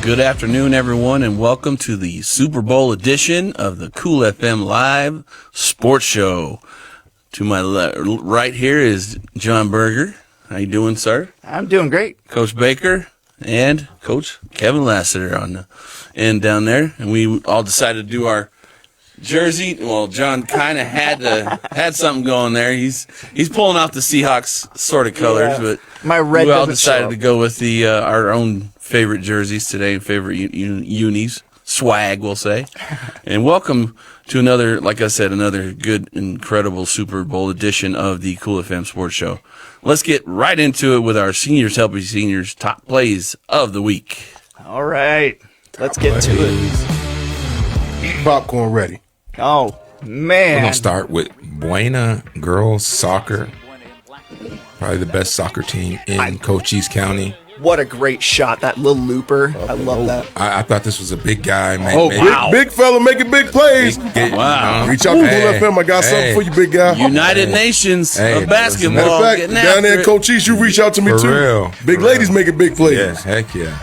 Good afternoon, everyone, and welcome to the Super Bowl edition of the CoolFM Live Sports Show. To my right here is Jon Berger. How you doing, sir? I'm doing great. Coach Baker and Coach Kevin Lassiter on the end down there. And we all decided to do our jersey. Well, John kind of had something going there. He's pulling off the Seahawks sort of colors, but my red we all decided to go with the our own favorite jerseys today and favorite unis. Swag, we'll say. And welcome to another, like I said, another good, incredible Super Bowl edition of the CoolFM Sports Show. Let's get right into it with our Seniors Helping Seniors top plays of the week. All right. Let's get to it. Popcorn ready. Oh, man. We're going to start with Buena girls soccer. Probably the best soccer team in Cochise County. What a great shot. That little looper. I love that. I thought this was a big guy. Big fella making big plays. Wow. Reach out to CoolFM. I got something for you, big guy. United Nations of basketball. Matter of fact, down there in Cochise, you reach out to me, For too. real. Big ladies making big plays. Yes, heck yeah.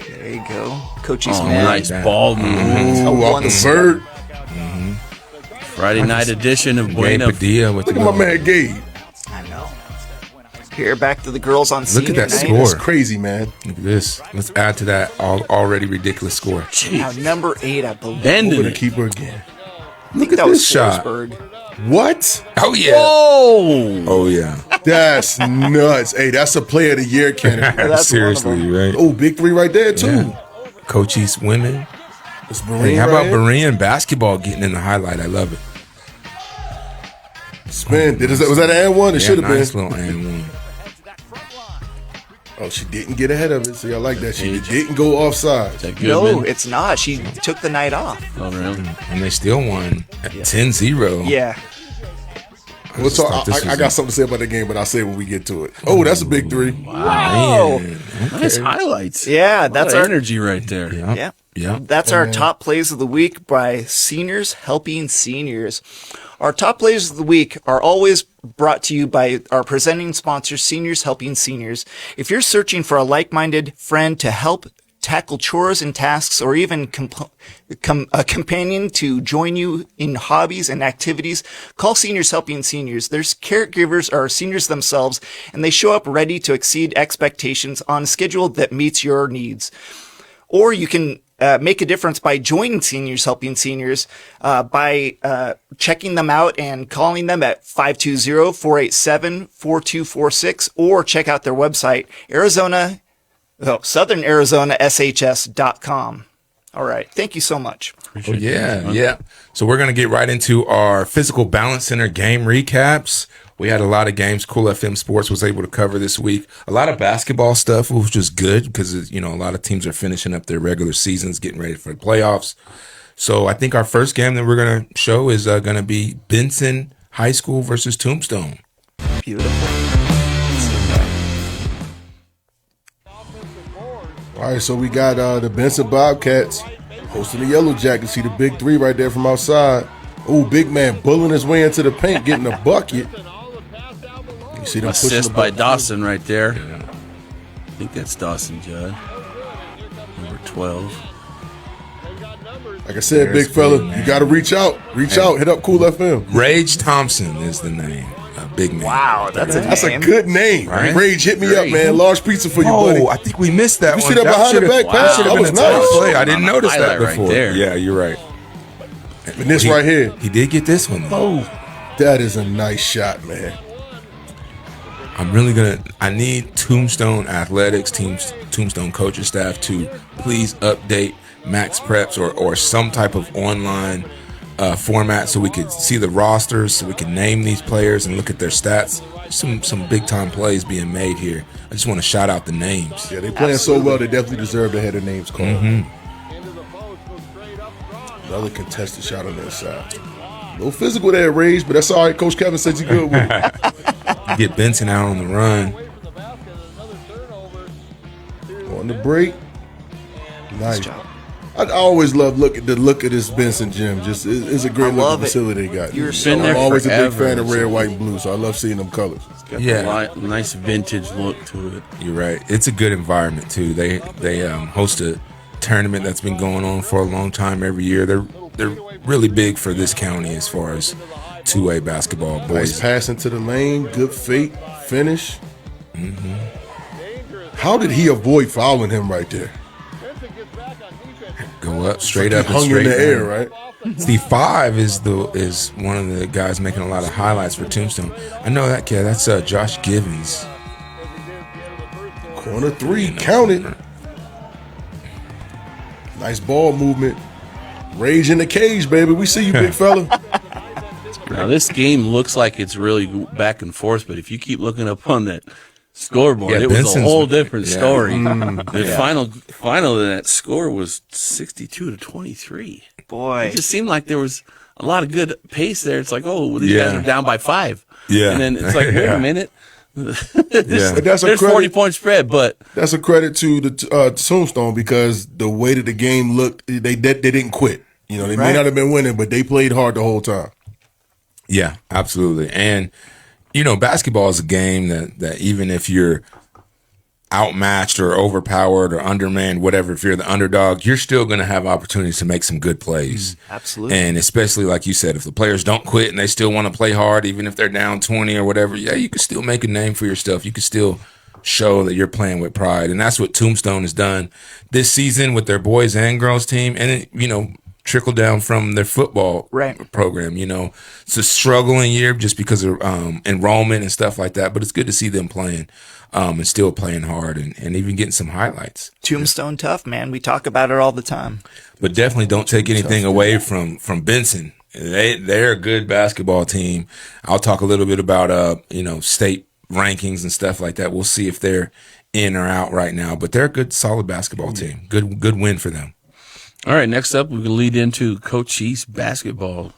There you go. Cochise Oh, man. nice ball movement. Ooh, off the bird. Friday night edition of Buena. Padilla with Look at my man Gabe. I know. Here, back to the girls on Look senior at that night. score. That's crazy, man. Look at this. Let's add to that already ridiculous score. Now, number 8, I believe. Bending Over the it. keeper again. I think at that was this shot. Forsberg. What? Oh, yeah. Whoa! Oh, yeah. That's nuts. Hey, that's a player of the year candidate. That's Seriously, right? Oh, big three right there, too. Yeah. Cochise women. It's Hey, Marine how about right here. Berean basketball getting in the highlight? I love it. Spin. Was that an and one? It should have nice been. little and one. Oh, she didn't get ahead of it. See, I like that. She didn't go offside. Is that good, No, man? it's not. She took the night off. Oh, really? And they still won at 10-0. Yeah. We'll just talk, thought this I was got something to say about the game, but I'll say it when we get to it. Oh, that's a big three. Wow. Man. Nice highlights. Yeah, That's that's our energy right there. Yeah. Yeah. That's our top plays of the week by Seniors Helping Seniors. Our top plays of the week are always brought to you by our presenting sponsor, Seniors Helping Seniors. If you're searching for a like-minded friend to help tackle chores and tasks, or even a companion to join you in hobbies and activities, call Seniors Helping Seniors. Their caregivers are seniors themselves, and they show up ready to exceed expectations on a schedule that meets your needs. Or you can make a difference by joining Seniors Helping Seniors by checking them out and calling them at 520-487-4246, or check out their website, Southern Arizona SHS.com. All right. Thank you so much. Oh, yeah. So we're going to get right into our Physical Balance Center game recaps. We had a lot of games Cool FM Sports was able to cover this week. A lot of basketball stuff, which was good because, a lot of teams are finishing up their regular seasons, getting ready for the playoffs. So I think our first game that we're going to show is going to be Benson High School versus Tombstone. Beautiful. All right, so we got the Benson Bobcats hosting the Yellow Jackets. See the big three right there from outside. Oh, big man bullying his way into the paint, getting a bucket. You see them pushing Assist the by bucket. Dawson right there. I think that's Dawson Judd. Number 12. Like I said, There's big fella, good, man. you got to reach out. Reach out. Hit up Cool FM. Rage Thompson is the name. Big man. Wow, that's a That's a name. good name. Right? Rage, hit me up, man. Large pizza for you, buddy. Oh, I think we missed that You one. see that behind the back pass? Should That have been was a tough nice. play. I didn't notice that Highlight right before. there. Yeah, you're right. And this right here, He did get this one, though. that is a nice shot, man. I need Tombstone Athletics, Tombstone coaching staff to please update Max Preps or some type of online format so we could see the rosters, so we can name these players and look at their stats. Some big time plays being made here. I just want to shout out the names. Yeah, they playing so well, they definitely deserve to have their names called. Another contested shot on their side. No physical there, Rage, but that's all right. Coach Kevin says he's good with it. Get Benson out on the run. On the break. Nice. job. I always love look at this Benson gym. Just it's a great love looking it. facility they got. You're Been I'm there always a big forever. fan of red, white, and blue, so I love seeing them colors. Got Yeah. the nice vintage look to it. You're right. It's a good environment too. They host a tournament that's been going on for a long time every year. They're really big for this county as far as 2A basketball. Nice Boys. pass into the lane, good fake finish. How did he avoid fouling him right there? Go up, straight He up, and hung straight in the down. air, right? Steve 5 is one of the guys making a lot of highlights for Tombstone. I know that kid. That's Josh Givens. Corner 3, count it. Nice ball movement. Rage in the cage, baby. We see you, big fella. Now this game looks like it's really back and forth, but if you keep looking up on that scoreboard, Yeah, it was a Benson's- whole different yeah. story. The final of that score was 62-23. Boy. It just seemed like there was a lot of good pace there. It's like, oh, well, these guys Yeah. are down by 5. Yeah. And then it's like, wait Yeah. a minute. Yeah. But that's a There's credit. 40-point spread, but That's a credit to the Tombstone because the way that the game looked, they didn't quit. You know, they may Right. not have been winning, but they played hard the whole time. Yeah, absolutely. And basketball is a game that even if you're outmatched or overpowered or undermanned, whatever, if you're the underdog, you're still going to have opportunities to make some good plays. Absolutely. And especially, like you said, if the players don't quit and they still want to play hard, even if they're down 20 or whatever, yeah, you can still make a name for yourself. You can still show that you're playing with pride. And that's what Tombstone has done this season with their boys and girls team. And, trickle down from their football Right. program. It's a struggling year just because of enrollment and stuff like that. But it's good to see them playing and still playing hard and even getting some highlights. Tombstone tough, man. We talk about it all the time. But definitely don't take anything away from Benson. They're a good basketball team. I'll talk a little bit about state rankings and stuff like that. We'll see if they're in or out right now. But they're a good, solid basketball team. Good win for them. all right, next up, we can lead into Cochise basketball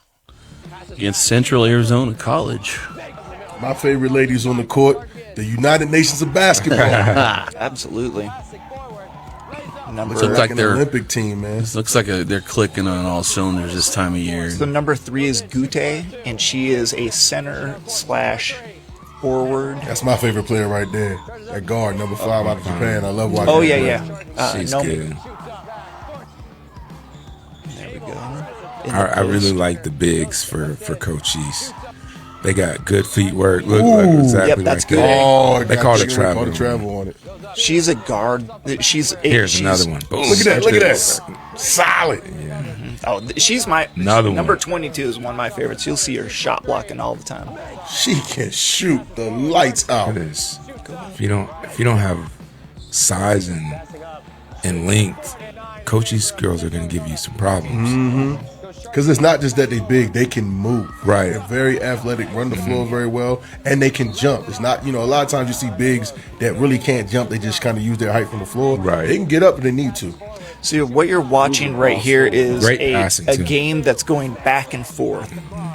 against Central Arizona College. My favorite ladies on the court, the United Nations of Basketball. Absolutely. Number, Looks like an they're- Olympic team, man. It looks like they're clicking on all cylinders this time of year. so number 3 is Gute, and she is a center/forward. That's my favorite player right there. That guard, number 5 out of Japan. I love watching Oh, her yeah, play. yeah. She's Nomi. good. There we go. In the I really post. like the bigs for Cochise. They got good feet work. Look exactly Yep, that's like good. that. Oh, They call it travel. travel. Call it travel on it. She's a guard. Here's another one. Boom. Look at that. Look at That's that. Solid. She's my Another number one. 22 is one of my favorites. You'll see her shot blocking all the time. She can shoot the lights out. It is. If you don't have size and length, Cochise girls are going to give you some problems. Because it's not just that they big, they can move. Right. They're very athletic, run the floor very well, and they can jump. It's not, a lot of times you see bigs that really can't jump. They just kind of use their height from the floor. Right. They can get up if they need to. So what you're watching right here is Great a passing, too. game that's going back and forth,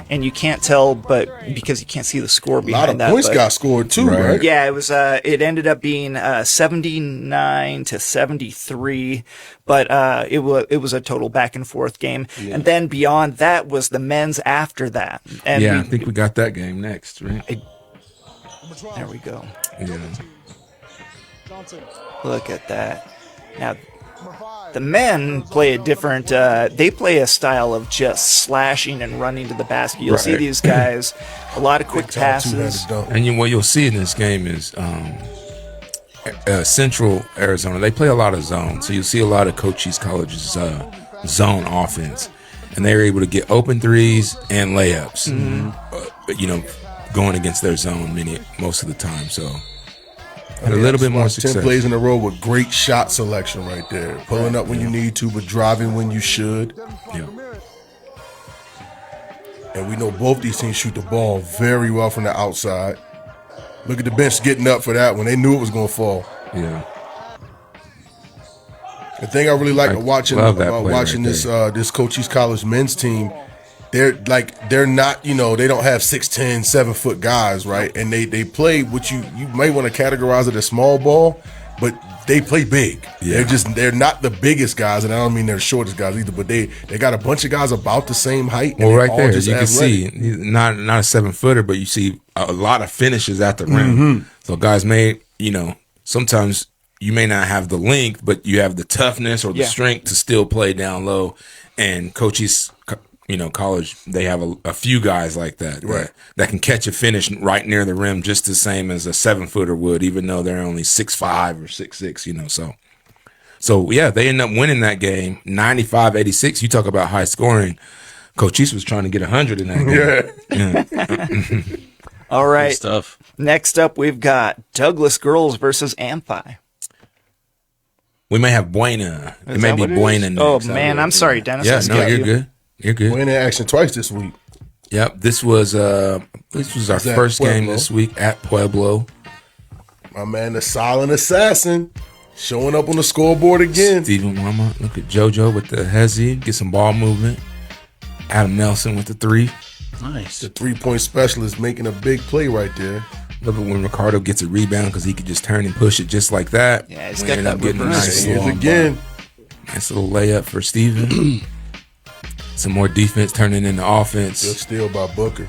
and you can't tell, but because you can't see the score A lot behind of that. points but- got scored too, Right. right? Yeah, it was. It ended up being 79-73, but it was a total back and forth game. And then beyond that was the men's after that. And Yeah, I think we got that game next, right? there we go. Yeah. Look at that. Now, the men play a different. They play a style of just slashing and running to the basket. You'll see Right. these guys, a lot of quick passes. Two-handed dunk. And what you'll see in this game is Central Arizona. They play a lot of zone, so you'll see a lot of Cochise College's zone offense, and they're able to get open threes and layups. But going against their zone most of the time. So had a little bit more 10 success. plays in a row with great shot selection right there. Pulling up when you need to, but driving when you should. Yeah. And we know both these teams shoot the ball very well from the outside. Look at the bench getting up for that one. They knew it was going to fall. Yeah. The thing I really like I watching love that play watching right this Cochise College men's team, they're not, they don't have 6'10", 7-foot guys, right? And they play what you may want to categorize it as small ball. but they play big. Yeah. They're not the biggest guys, and I don't mean they're the shortest guys either, but they got a bunch of guys about the same height. Well, and right all there, just you can see athletic. he's not a 7-footer, but you see a lot of finishes at the rim. Mm-hmm. So guys may, sometimes you may not have the length, but you have the toughness or the strength to still play down low. And Cochise, college, they have a few guys like that, Right. that can catch a finish right near the rim just the same as a 7-footer would, even though they're only 6'5" or 6'6", So yeah, they end up winning that game 95-86. You talk about high scoring. Cochise was trying to get 100 in that game. Yeah. All right. Good stuff. Next up, we've got Douglas girls versus Amphi. We may have Buena. It Is may that be what it Buena is? next. Oh, man. I'm sorry, Dennis. Yeah, I no, skipped you're you. good. You're good. We're in action twice this week. Yep, this was our at first game Pueblo. this week at Pueblo. My man, the silent assassin, showing up on the scoreboard again. Steven Wama, look at JoJo with the hezzy, get some ball movement. Adam Nelson with the 3. Nice. The 3-point specialist making a big play right there. Love it when Ricardo gets a rebound because he could just turn and push it just like that. Yeah, he's We got end that up getting a reverse nice Here's long again. Nice little layup for Steven. Some more defense turning into Good offense. steal by Booker.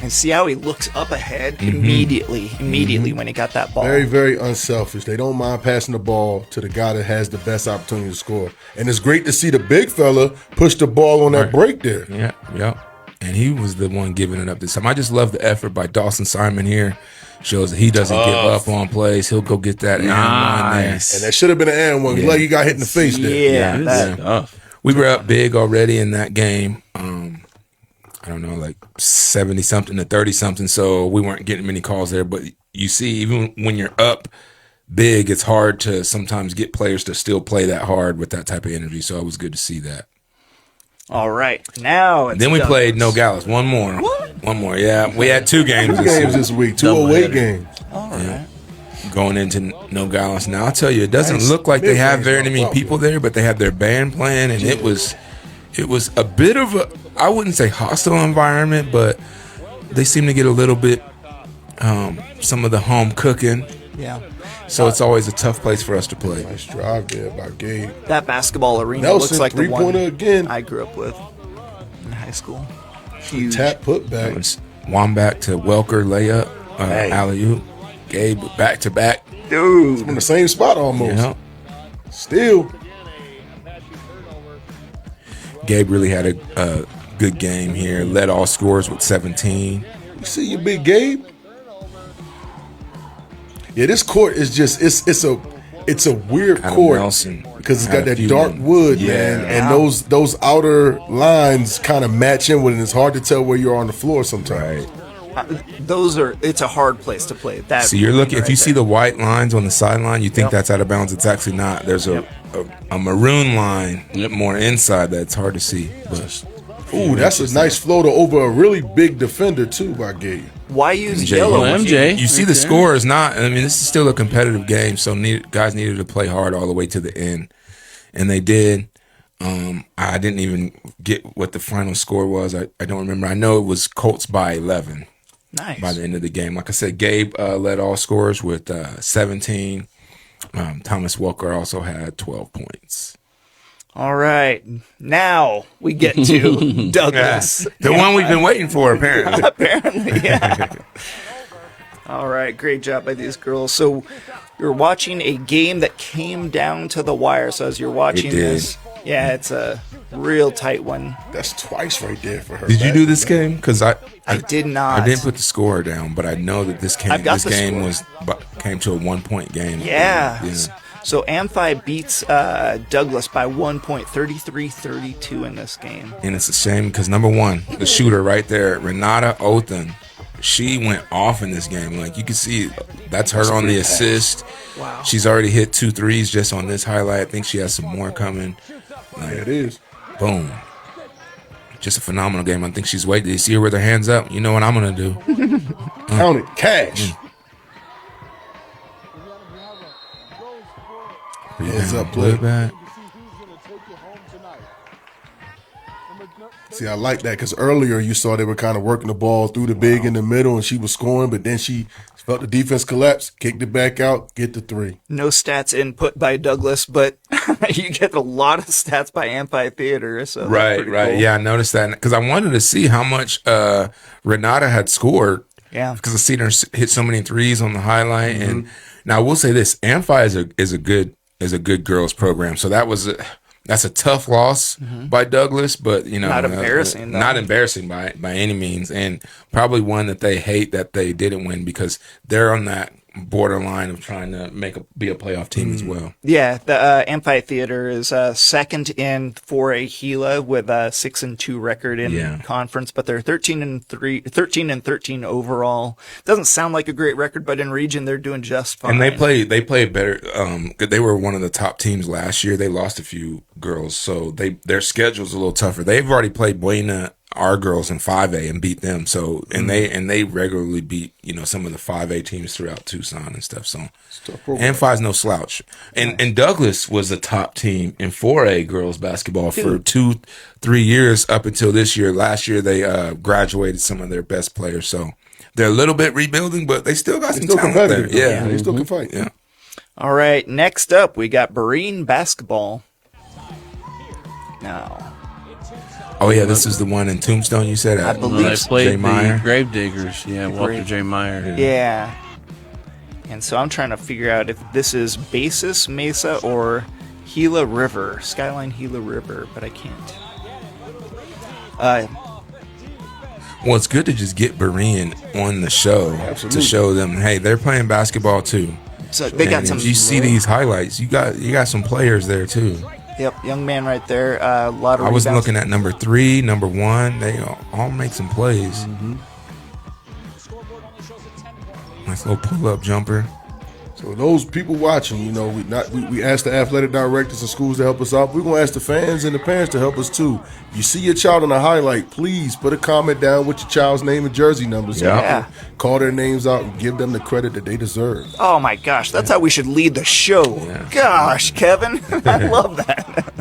And see how he looks up ahead immediately when he got that ball. Very, very unselfish. They don't mind passing the ball to the guy that has the best opportunity to score. And it's great to see the big fella push the ball on that break there. Yeah. And he was the one giving it up this time. I just love the effort by Dawson Simon here. Shows that he doesn't give up on plays. He'll go get that and one there. And that should have been an and one. Like he got hit in the face there. Yeah, Good that, stuff. We were up big already in that game. I don't know, like 70-something to 30-something. So we weren't getting many calls there. But you see, even when you're up big, it's hard to sometimes get players to still play that hard with that type of energy. So it was good to see that. all right. Now it's Then we Douglas. played Nogales. One more. Yeah, we had 2 games. Two games this week. 2 away games. All right. Going into Nogales. Now, I'll tell you, it doesn't Nice look like they have mid-range very many ball. people there, but they had their band playing, and it was a bit of a, I wouldn't say hostile environment, but they seem to get a little bit some of the home cooking. Yeah. So it's always a tough place for us to play. Nice drive there by Gabe. That basketball arena Nelson, looks like the one three-pointer again. I grew up with in high school. Huge. Tap put back. It's Womback to Welker layup, Hey. alley-oop. Gabe back to back. Dude. From the same spot almost. Yeah. Still. Gabe really had a good game here. Led all scorers with 17. You see your big Gabe? Yeah, this court is just it's a weird Adam court Nelson because it's had got a that few dark ones. wood, Yeah. man, and those outer lines kind of match in with it. It's hard to tell where you're on the floor sometimes. Right. It's a hard place to play. That So you're looking, if right you see there. the white lines on the sideline, you think Yep. that's out of bounds. It's actually not. There's a maroon line more inside that's hard to see. But Ooh, that's a nice floater over a really big defender too by Gabe. Why use MJ. yellow? Well, when MJ. you see the score is not, I mean, this is still a competitive game, so guys needed to play hard all the way to the end. And they did. I didn't even get what the final score was. I don't remember. I know it was Colts by 11. Nice. By the end of the game. Like I said, Gabe led all scorers with 17. Thomas Welker also had 12 points. All right. Now we get to Douglas. The one we've been waiting for, apparently. Apparently, yeah. All right. Great job by these girls. So you're watching a game that came down to the wire. So as you're watching It did. this, yeah, it's a real tight one. That's twice right there for her. Did you do this game? Because I did not. I didn't put the score down, but I know that this I've got the game score. came to a 1-point game. Yeah. Yeah. So Amphi beats Douglas by 1 point, 33-32 in this game. And it's a shame because number one, the shooter right there, Renata Othen, she went off in this game. Like you can see, that's her on the assist. Wow. She's already hit 2 threes just on this highlight. I think she has some more coming. There it is. Boom. Just a phenomenal game. I think she's waiting. You see her with her hands up. You know what I'm going to do. Count it. Cash. Heads up play. Back. See, I like that because earlier you saw they were kind of working the ball through the big in the middle, and she was scoring, but then she felt the defense collapse, kicked it back out, get the 3. No stats input by Douglas, but you get a lot of stats by Amphitheater. So Right. Cool. Yeah, I noticed that because I wanted to see how much Renata had scored. Yeah. Because I've seen her hit so many threes on the highlight, and now I will say this: Amphi is a good girls program. So that's a tough loss by Douglas, but Not embarrassing, though. not embarrassing by any means, and probably one that they hate that they didn't win because they're on that borderline of trying to be a playoff team as well. Yeah, the Amphitheater is second in 4A Gila with a 6-2 record in conference, but they're 13-13 overall. Doesn't sound like a great record, but in region they're doing just fine. And they play better. They were one of the top teams last year. They lost a few girls, so their schedule's a little tougher. They've already played Buena, our girls, in 5A and beat them. So and they regularly beat some of the 5A teams throughout Tucson and stuff. So Amphi's no slouch. And Douglas was the top team in 4A girls basketball for 2-3 years up until this year. Last year they graduated some of their best players. So they're a little bit rebuilding, but they still got some talent there. Yeah, they still can fight. Yeah. All right, next up we got Bereen basketball. Now. Oh yeah, this is the one in Tombstone. You said I believe They so. played Jay Meyer. the Gravediggers. Yeah, Walter J. Meyer. Yeah. And so I'm trying to figure out if this is Basis Mesa or Gila River, Skyline Gila River, but I can't. Well, it's good to just get Bereen on the show to show them, hey, they're playing basketball too. So they got And some. if you see these highlights, you got some players there too. Yep, young man right there. A lot of. I was rebounds. looking at number 3, number 1. They all make some plays. Nice little pull-up jumper. So those people watching, we asked the athletic directors and schools to help us out. We're going to ask the fans and the parents to help us too. If you see your child on a highlight, please put a comment down with your child's name and jersey numbers. Yeah. Call their names out and give them the credit that they deserve. Oh my gosh, that's how we should lead the show. Yeah. Gosh, Kevin, I love that.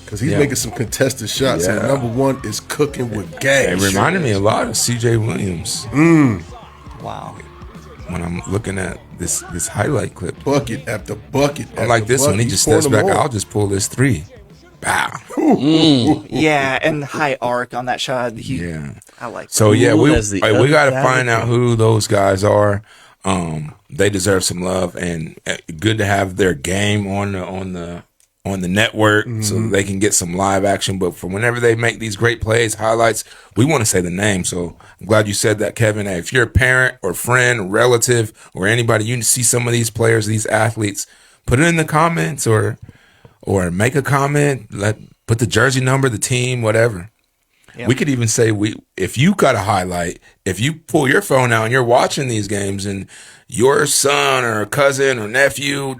Because he's making some contested shots, and number 1 is cooking with gas. It reminded me a lot of C.J. Williams Wow. when I'm looking at this highlight clip. Bucket after bucket. I like this one. He just steps back. I'll just pull this 3. Bow. Yeah, and high arc on that shot. Yeah. I like that. So yeah, Cool we as the we got to other find out who those guys are. They deserve some love, and good to have their game on the network so they can get some live action. But for whenever they make these great plays, highlights, we want to say the name. So I'm glad you said that, Kevin. Hey, if you're a parent or friend, or relative, or anybody, you see some of these players, these athletes, put it in the comments or make a comment. Put the jersey number, the team, whatever. Yep. We could even say if you got a highlight, if you pull your phone out and you're watching these games and your son or cousin or nephew,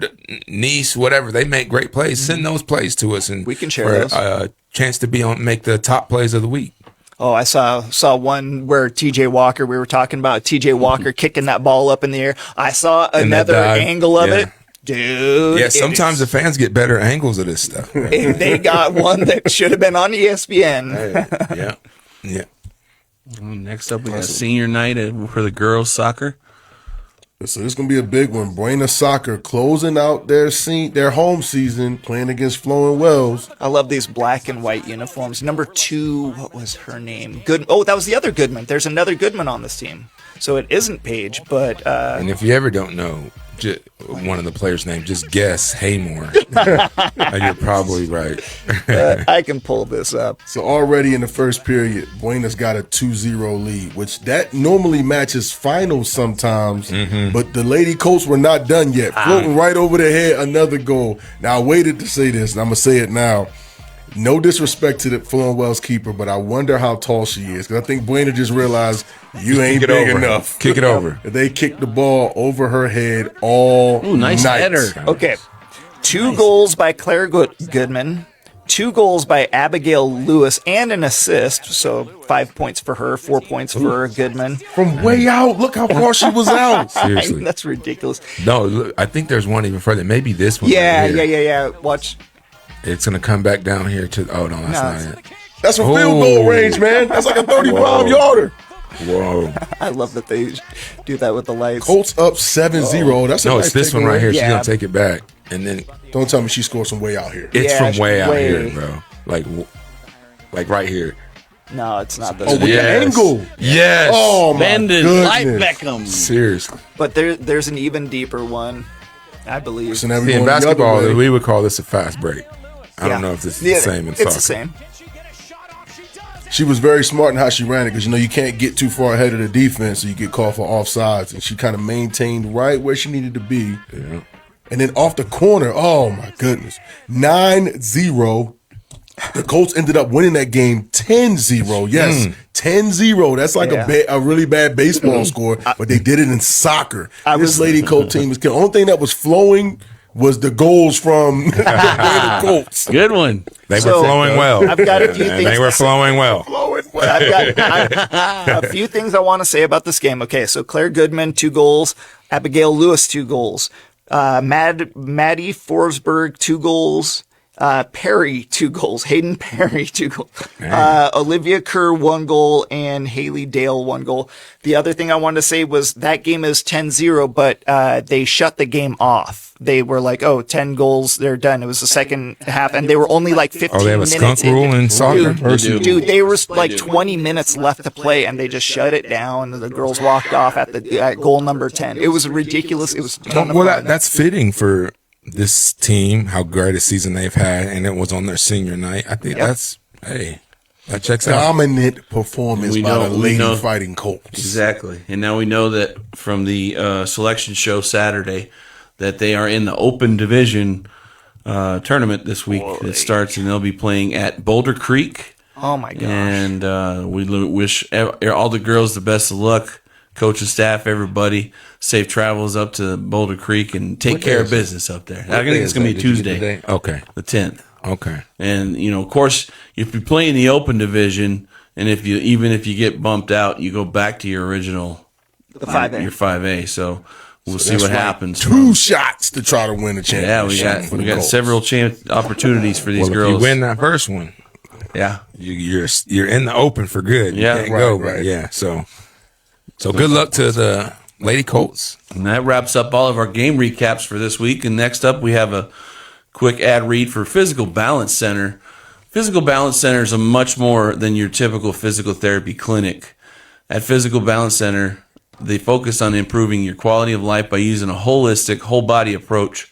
niece, whatever, they make great plays, send those plays to us and We can share those. a chance to make the top plays of the week. Oh, I saw one where TJ Walker, we were talking about TJ Walker kicking that ball up in the air. I saw another dive, angle of yeah. it. Dude. Yeah, sometimes the fans get better angles of this stuff. they got one that should have been on ESPN. Yeah. Next up, we got senior night for the girls soccer. So this is going to be a big one. Buena Soccer closing out their home season playing against Flowing Wells. I love these black and white uniforms. Number 2, what was her name? That was the other Goodman. There's another Goodman on this team. So it isn't Paige, but... And if you ever don't know one of the players' names, just guess Haymore. You're probably right. I can pull this up. So already in the first period, Buena's got a 2-0 lead, which that normally matches finals sometimes, but the Lady Colts were not done yet. Floating right over their head, another goal. Now I waited to say this, and I'm going to say it now. No disrespect to the Flowing Wells keeper, but I wonder how tall she is, because I think Buena just realized you ain't big enough. Kick it over. They kicked the ball over her head all Nice night. header. Okay. 2 goals by Claire Goodman, 2 goals by Abigail Lewis, and an assist. So 5 points for her, 4 points for Goodman. From way out. Look how far she was out. Seriously. That's ridiculous. No, look, I think there's one even further. Maybe this one. Yeah. right here. Watch. It's going to come back down here to. Oh, no, that's No, not it. That's a field goal range, man. That's like a 35-yarder. Whoa. I love that they do that with the lights. Colts up 7-0. That's a No, nice it's this one takeaway. right here. She's Yeah. going to take it back. And then Don't tell me she scored some way out here. it's Yeah, from way out way. here, bro. Like right here. No, it's not Oh, this. with the Yes. angle. Yes. Oh, my Bended goodness. like Beckham. Seriously. But there's an even deeper one, I believe. So now we See, in going the other basketball, way. we would call this a fast break. I Yeah. don't know if this is Yeah, the same in it's soccer. the same. She was very smart in how she ran it because, you can't get too far ahead of the defense so you get called for offsides. And she kind of maintained right where she needed to be. Yeah. And then off the corner, oh, my goodness, 9-0. The Colts ended up winning that game 10-0. Yes, 10-0. That's like Yeah. a really bad baseball score, but they did it in soccer. This Lady Colt team is killing. The only thing that was flowing was the goals from the Buena Colts. Good one. They So, were flowing well. I've got a few things They were to say. flowing well. I've got a few things I want to say about this game. Okay, so Claire Goodman, 2 goals. Abigail Lewis, 2 goals. Maddie Forsberg, 2 goals. Perry, 2 goals. Hayden Perry, 2 goals. Olivia Kerr, 1 goal. And Haley Dale, 1 goal. The other thing I wanted to say was that game is 10-0, but they shut the game off. They were like, 10 goals, they're done. It was the second half, and they were only like 15 Oh, they have a minutes skunk in. rule in soccer? Dude, they were like 20 minutes left to play, and they just shut it down. And the girls walked off at goal number 10. It was ridiculous. It was Well, that's fitting for this team, how great a season they've had, and it was on their senior night. I think that checks out. Dominant performance We by know- the we Lady know- Fighting Colts. Exactly. And now we know that from the selection show Saturday that they are in the open division tournament this week. It starts, and they'll be playing at Boulder Creek. Oh my gosh. And we wish all the girls the best of luck. Coach and staff, everybody, safe travels up to Boulder Creek and take care of business up there. I think it's going to be Tuesday, Okay. the 10th. Okay. And of course, if you play in the open division, and if you get bumped out, you go back to your original, The 5A. your 5A. So we'll see That's what right. happens. 2 shots to try to win the Yeah, championship. we got several opportunities for these Well, girls. if you win that first one, Yeah. you're in the open for good. You Yeah. can't Right, go, right. but yeah. So good luck to the Lady Colts. And that wraps up all of our game recaps for this week. And next up, we have a quick ad read for Fyzical Balance Center. Fyzical Balance Center is a much more than your typical physical therapy clinic. At Fyzical Balance Center, they focus on improving your quality of life by using a holistic, whole-body approach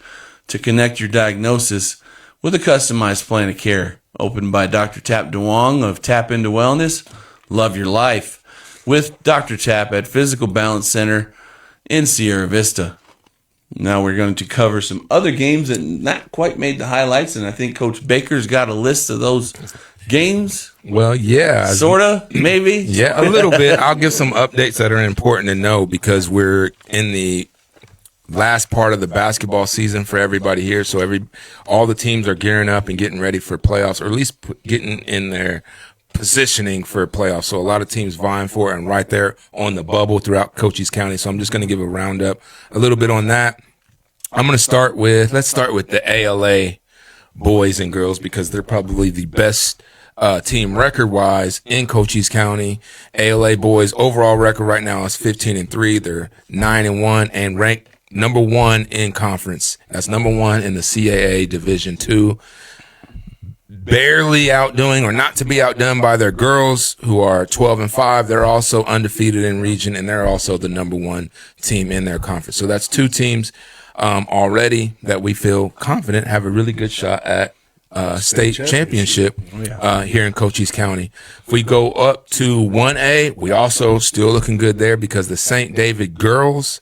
to connect your diagnosis with a customized plan of care. Opened by Dr. Tap DeWong of Tap Into Wellness. Love your life with Dr. Tap at Fyzical Balance Center in Sierra Vista. Now we're going to cover some other games that not quite made the highlights, and I think Coach Baker's got a list of those games. Well, yeah. Sorta, maybe. Yeah, a little bit. I'll give some updates that are important to know because we're in the last part of the basketball season for everybody here. So all the teams are gearing up and getting ready for playoffs, or at least getting in their positioning for playoffs. So a lot of teams vying for it and right there on the bubble throughout Cochise County. So I'm just going to give a roundup a little bit on that. Let's start with the ALA boys and girls because they're probably the best team record-wise in Cochise County. ALA boys overall record right now is 15-3. They're 9-1 and ranked number 1 in conference. That's number 1 in the CAA Division II. Barely outdoing or not to be outdone by their girls who are 12-5. They're also undefeated in region and they're also the number 1 team in their conference. So that's 2 teams already that we feel confident have a really good shot at state championship here in Cochise County. If we go up to 1A, we also still looking good there because the St. David girls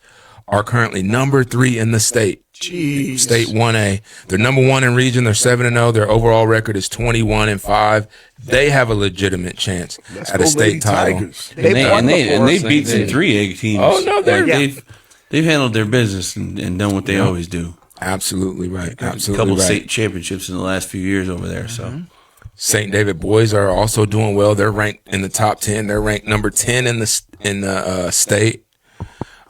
are currently number 3 in the state. Jeez. State 1A. They're number 1 in region. They're 7-0. Their overall record is 21-5. They have a legitimate chance at a state title. Tigers. And they beat some 3A teams. Oh, no, they've handled their business and done what they always do. Absolutely right. A Absolutely couple right. state championships in the last few years over there. So St. David boys are also doing well. They're ranked in the top 10. They're ranked number 10 in the state.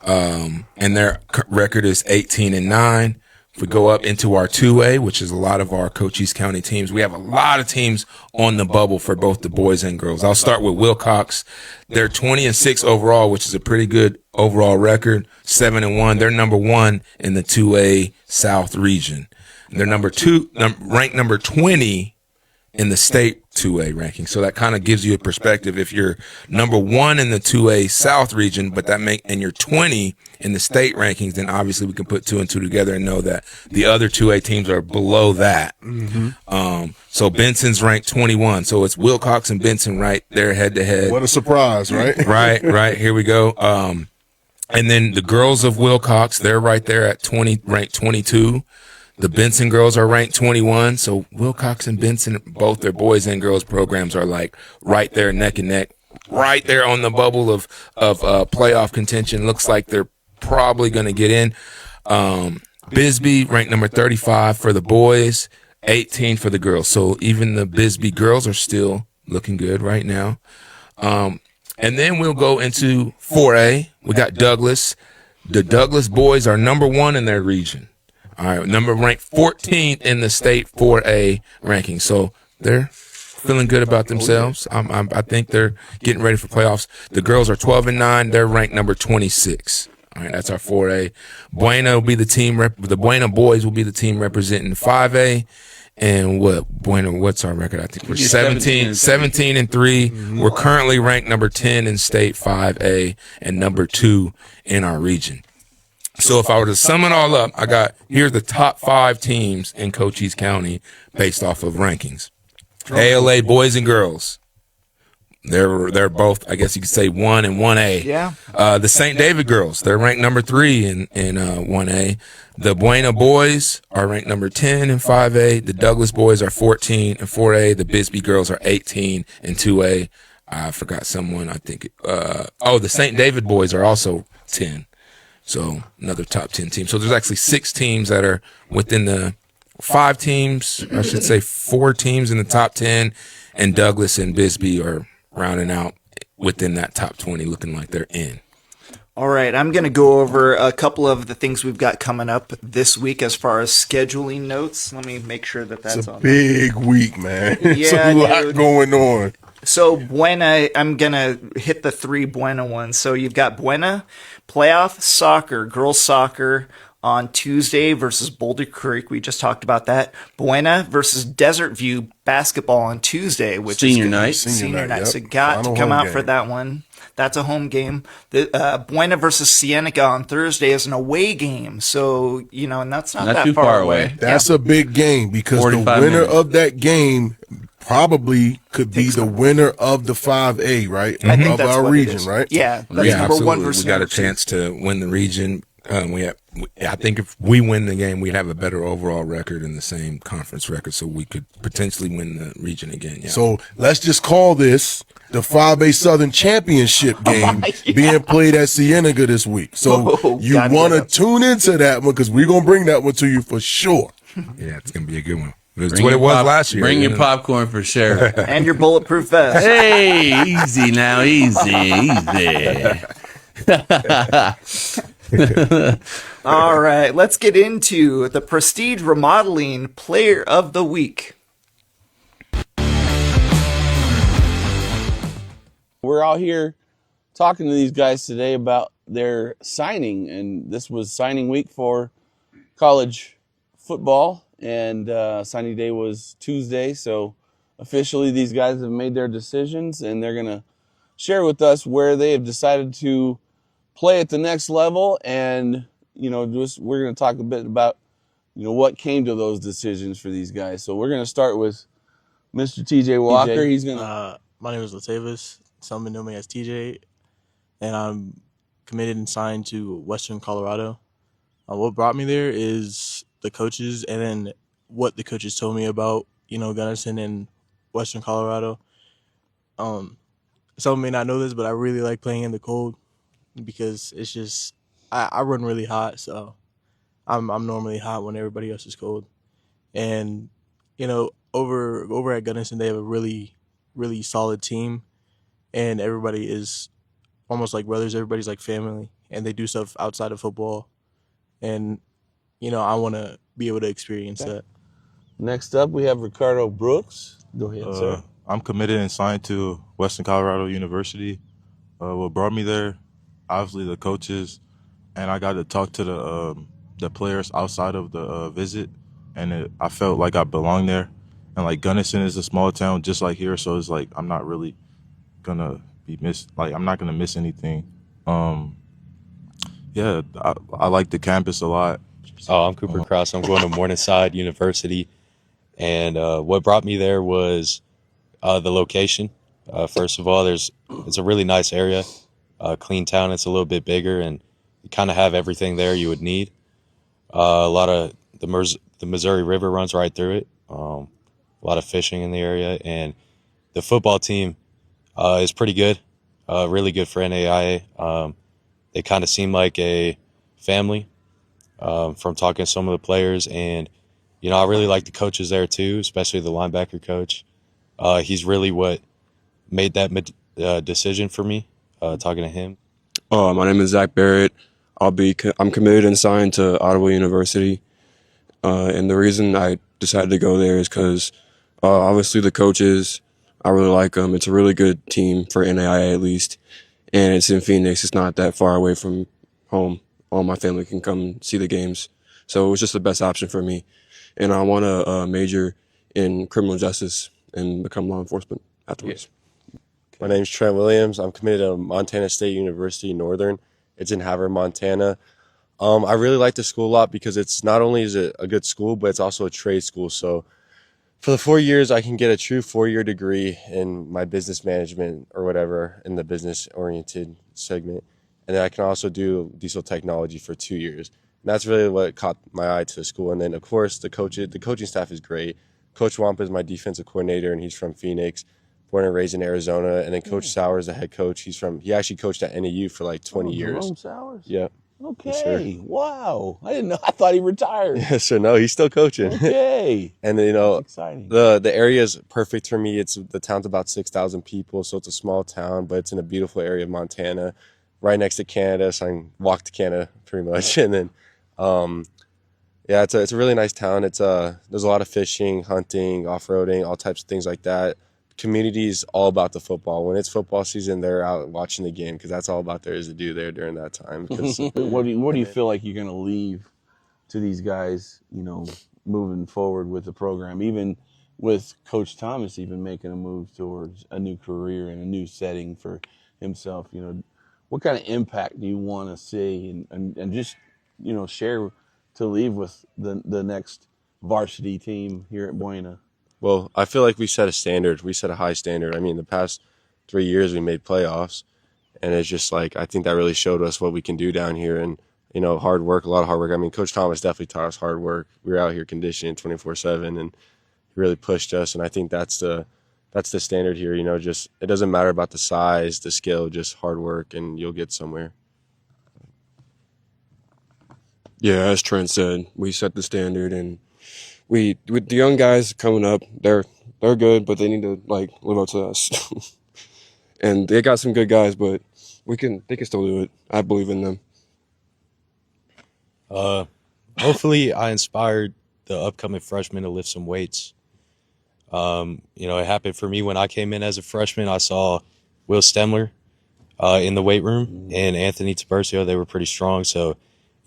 And their record is 18-9. If we go up into our 2A, which is a lot of our Cochise County teams, we have a lot of teams on the bubble for both the boys and girls. I'll start with Wilcox. They're 20-6 overall, which is a pretty good overall record. 7-1. They're number 1 in the 2A South region. They're ranked number 20 in the state 2A ranking. So that kind of gives you a perspective. If you're number 1 in the 2A South region, and you're 20 in the state rankings, then obviously we can put 2 and 2 together and know that the other 2A teams are below that. So Benson's ranked 21. So it's Wilcox and Benson right there head to head. What a surprise, right? Right. Here we go. And then the girls of Wilcox, they're right there at ranked 22. The Benson girls are ranked 21. So Wilcox and Benson, both their boys and girls programs are like right there neck and neck, right there on the bubble of playoff contention. Looks like they're probably going to get in. Bisbee ranked number 35 for the boys, 18 for the girls. So even the Bisbee girls are still looking good right now. And then we'll go into 4A. We got Douglas. The Douglas boys are number 1 in their region. All right, ranked 14th in the state 4A ranking. So they're feeling good about themselves. I think they're getting ready for playoffs. The girls are 12-9. They're ranked number 26. All right, that's our 4A. Buena will be the team. The Buena boys will be the team representing 5A. And what's our record? I think we're 17-3. We're currently ranked number 10 in state 5A and number 2 in our region. So if I were to sum it all up, here's the top 5 teams in Cochise County based off of rankings. ALA boys and girls. They're both, I guess you could say, 1 and 1A. Yeah. The St. David girls, they're ranked number 3 in 1A. The Buena boys are ranked number 10 in 5A. The Douglas boys are 14 in 4A. The Bisbee girls are 18 in 2A. I forgot someone, I think. The St. David boys are also 10. So another top 10 team. So there's actually 6 teams that are within the 5 teams, I should say 4 teams in the top 10, and Douglas and Bisbee are rounding out within that top 20, looking like they're in. All right, I'm going to go over a couple of the things we've got coming up this week as far as scheduling notes. Let me make sure that's It's a on. big week, man. It's Yeah, a lot dude. going on. So Buena, I'm going to hit the 3 Buena ones. So you've got Buena playoff soccer, girls soccer on Tuesday versus Boulder Creek. We just talked about that. Buena versus Desert View basketball on Tuesday, which Senior is night. Senior night. Yep. So got Final to come home out game. for that one. That's a home game. The Buena versus Cienega on Thursday is an away game. So, and that's not that too far far away. away. That's a big game because the 45 winner minutes. of that game probably could be the winner of the 5A, right? I think of that's our what it region, is. right? Yeah, that's Yeah, number 1 absolutely. versus We got a number 2. chance to win the region. I think if we win the game, we'd have a better overall record in the same conference record, so we could potentially win the region again. Yeah. So let's just call this the 5A Southern Championship game being played at Cienega this week. So you gotta want to get up. tune into that one because we're going to bring that one to you for sure. Yeah, it's gonna be a good one. It's Bring what your it was pop- last year. Bring your popcorn for sure. And your bulletproof vest. Hey, easy now, easy. All right, let's get into the Prestige Remodeling Player of the Week. We're out here talking to these guys today about their signing, and this was signing week for college football, and signing day was Tuesday, so officially these guys have made their decisions, and they're going to share with us where they have decided to play at the next level, and we're going to talk a bit about what came to those decisions for these guys. So we're going to start with Mr. TJ Walker. He's going to My name is Latavis. Some know me as TJ, and I'm committed and signed to Western Colorado. What brought me there is the coaches, and then what the coaches told me about Gunnison and Western Colorado. Some may not know this, but I really like playing in the cold because it's just I run really hot, so I'm normally hot when everybody else is cold. And over at Gunnison they have a really, really solid team, and everybody is almost like brothers. Everybody's like family, and they do stuff outside of football. And I want to be able to experience that. Next up, we have Ricardo Brooks. Go ahead, sir. I'm committed and signed to Western Colorado University. What brought me there, obviously the coaches, and I got to talk to the players outside of the visit, and I felt like I belonged there. And like Gunnison is a small town just like here, so it's like I'm not really gonna I'm not gonna miss anything. Yeah, I like the campus a lot. Oh, I'm Cooper Cross. I'm going to Morningside University. And what brought me there was the location. First of all, it's a really nice area, clean town. It's a little bit bigger, and you kind of have everything there you would need. A lot of the Missouri River runs right through it. A lot of fishing in the area, and the football team is pretty good, really good for NAIA. They kind of seem like a family from talking to some of the players, and I really like the coaches there too, especially the linebacker coach. He's really what made that decision for me, talking to him. My name is Zach Barrett. I'm committed and signed to Ottawa University. And the reason I decided to go there is because obviously the coaches, I really like them. It's a really good team for NAIA at least. And it's in Phoenix. It's not that far away from home. All my family can come see the games. So it was just the best option for me. And I want to major in criminal justice and become law enforcement afterwards. My name's Trent Williams. I'm committed to Montana State University Northern. It's in Havre, Montana. I really like the school a lot because it's not only is it a good school, but it's also a trade school. So for the 4 years, I can get a true 4-year degree in my business management or whatever in the business-oriented segment. And then I can also do diesel technology for 2 years. And that's really what caught my eye to the school. And then, of course, the coaching staff is great. Coach Wampa is my defensive coordinator, and he's from Phoenix, born and raised in Arizona. And then Coach Sowers, the head coach, he actually coached at NAU for like 20 years. Jerome Sowers? Yeah. Okay. Yes, wow. I didn't know. I thought he retired. Yes, sir. No, he's still coaching. Okay. And then, That's exciting. the area is perfect for me. The town's about 6,000 people, so it's a small town, but it's in a beautiful area of Montana, right next to Canada, so I can walk to Canada pretty much. And then, it's a really nice town. There's a lot of fishing, hunting, off-roading, all types of things like that. Community is all about the football. When it's football season, they're out watching the game because that's all about there is to do there during that time. What do you feel like you're going to leave to these guys, moving forward with the program, even with Coach Thomas even making a move towards a new career and a new setting for himself? What kind of impact do you want to see and just, share to leave with the next varsity team here at Buena? Well, I feel like we set a standard. We set a high standard. I mean, the past 3 years we made playoffs, and it's just like I think that really showed us what we can do down here. And hard work, a lot of hard work. I mean, Coach Thomas definitely taught us hard work. We were out here conditioning 24/7, and he really pushed us. And I think that's the standard here. Just it doesn't matter about the size, the skill, just hard work, and you'll get somewhere. Yeah, as Trent said, we set the standard, and with the young guys coming up, they're good, but they need to live up to us. And they got some good guys, but they can still do it. I believe in them. Hopefully I inspired the upcoming freshmen to lift some weights. It happened for me when I came in as a freshman. I saw Will Stemler in the weight room and Anthony Tiburcio. They were pretty strong. So,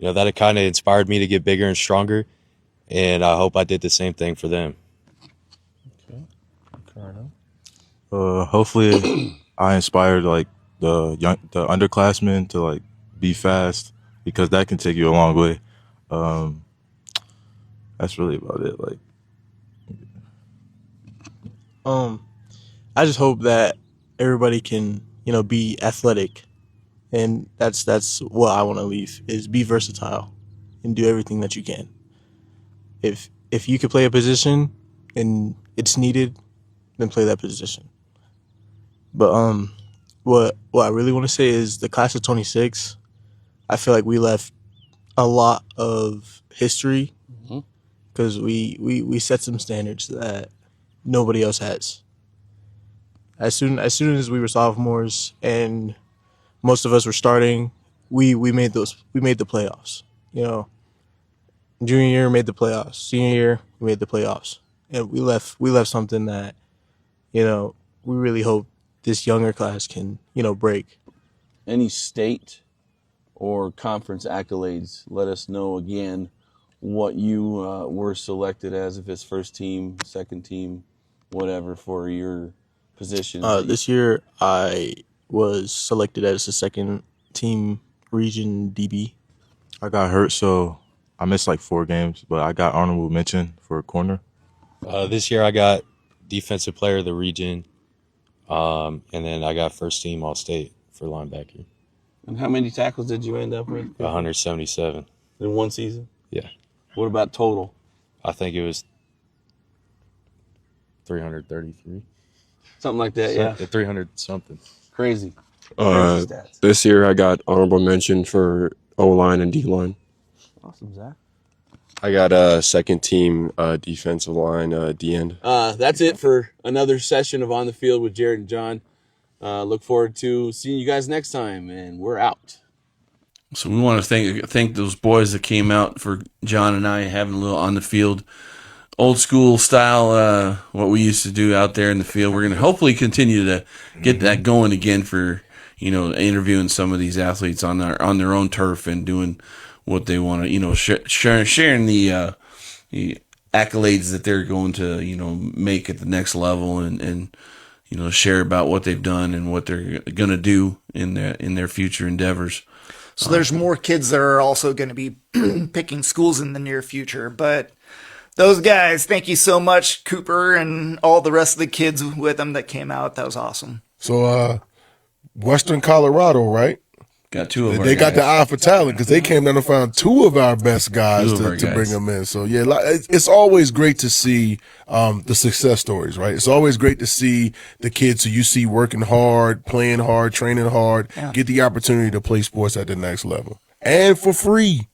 that kind of inspired me to get bigger and stronger. And I hope I did the same thing for them. Okay. Ricardo? Hopefully I inspired the underclassmen to be fast because that can take you a long way. That's really about it. I just hope that everybody can, be athletic, and that's what I want to leave is be versatile and do everything that you can. If you can play a position and it's needed, then play that position. But what I really want to say is the class of 26, I feel like we left a lot of history because we set some standards that nobody else has. As soon as we were sophomores and most of us were starting, we made the playoffs. Junior year made the playoffs. Senior year we made the playoffs, and we left something that we really hope this younger class can break. Any state or conference accolades, let us know again what you were selected as, if it's first team, second team, whatever, for your position. This year I was selected as the second team region DB. I got hurt, so I missed like 4 games, but I got honorable mention for a corner. This year I got defensive player of the region, and then I got first team All-State for linebacker. And how many tackles did you end up with? 177. In one season? Yeah. What about total? I think it was 333. Something like that, yeah. 300 something. Crazy. Crazy stats. This year I got honorable mention for O-line and D-line. Awesome, Zach. I got a second team defensive line D-end. That's it for another session of On the Field with Jared and John. Look forward to seeing you guys next time, and we're out. So we want to thank those boys that came out for John and I having a little on the field, old school style, what we used to do out there in the field. We're going to hopefully continue to get that going again for, interviewing some of these athletes on their own turf and doing what they want to, sharing the accolades that they're going to, make at the next level and share about what they've done and what they're going to do in their future endeavors. So there's more kids that are also going to be picking schools in the near future. But those guys, thank you so much, Cooper, and all the rest of the kids with them that came out. That was awesome. So, Western Colorado, right? Got 2 of our They got guys. the eye for talent because they came down and found 2 of our best guys to bring them in. So, yeah, it's always great to see the success stories, right? It's always great to see the kids who you see working hard, playing hard, training hard, get the opportunity to play sports at the next level. And for free.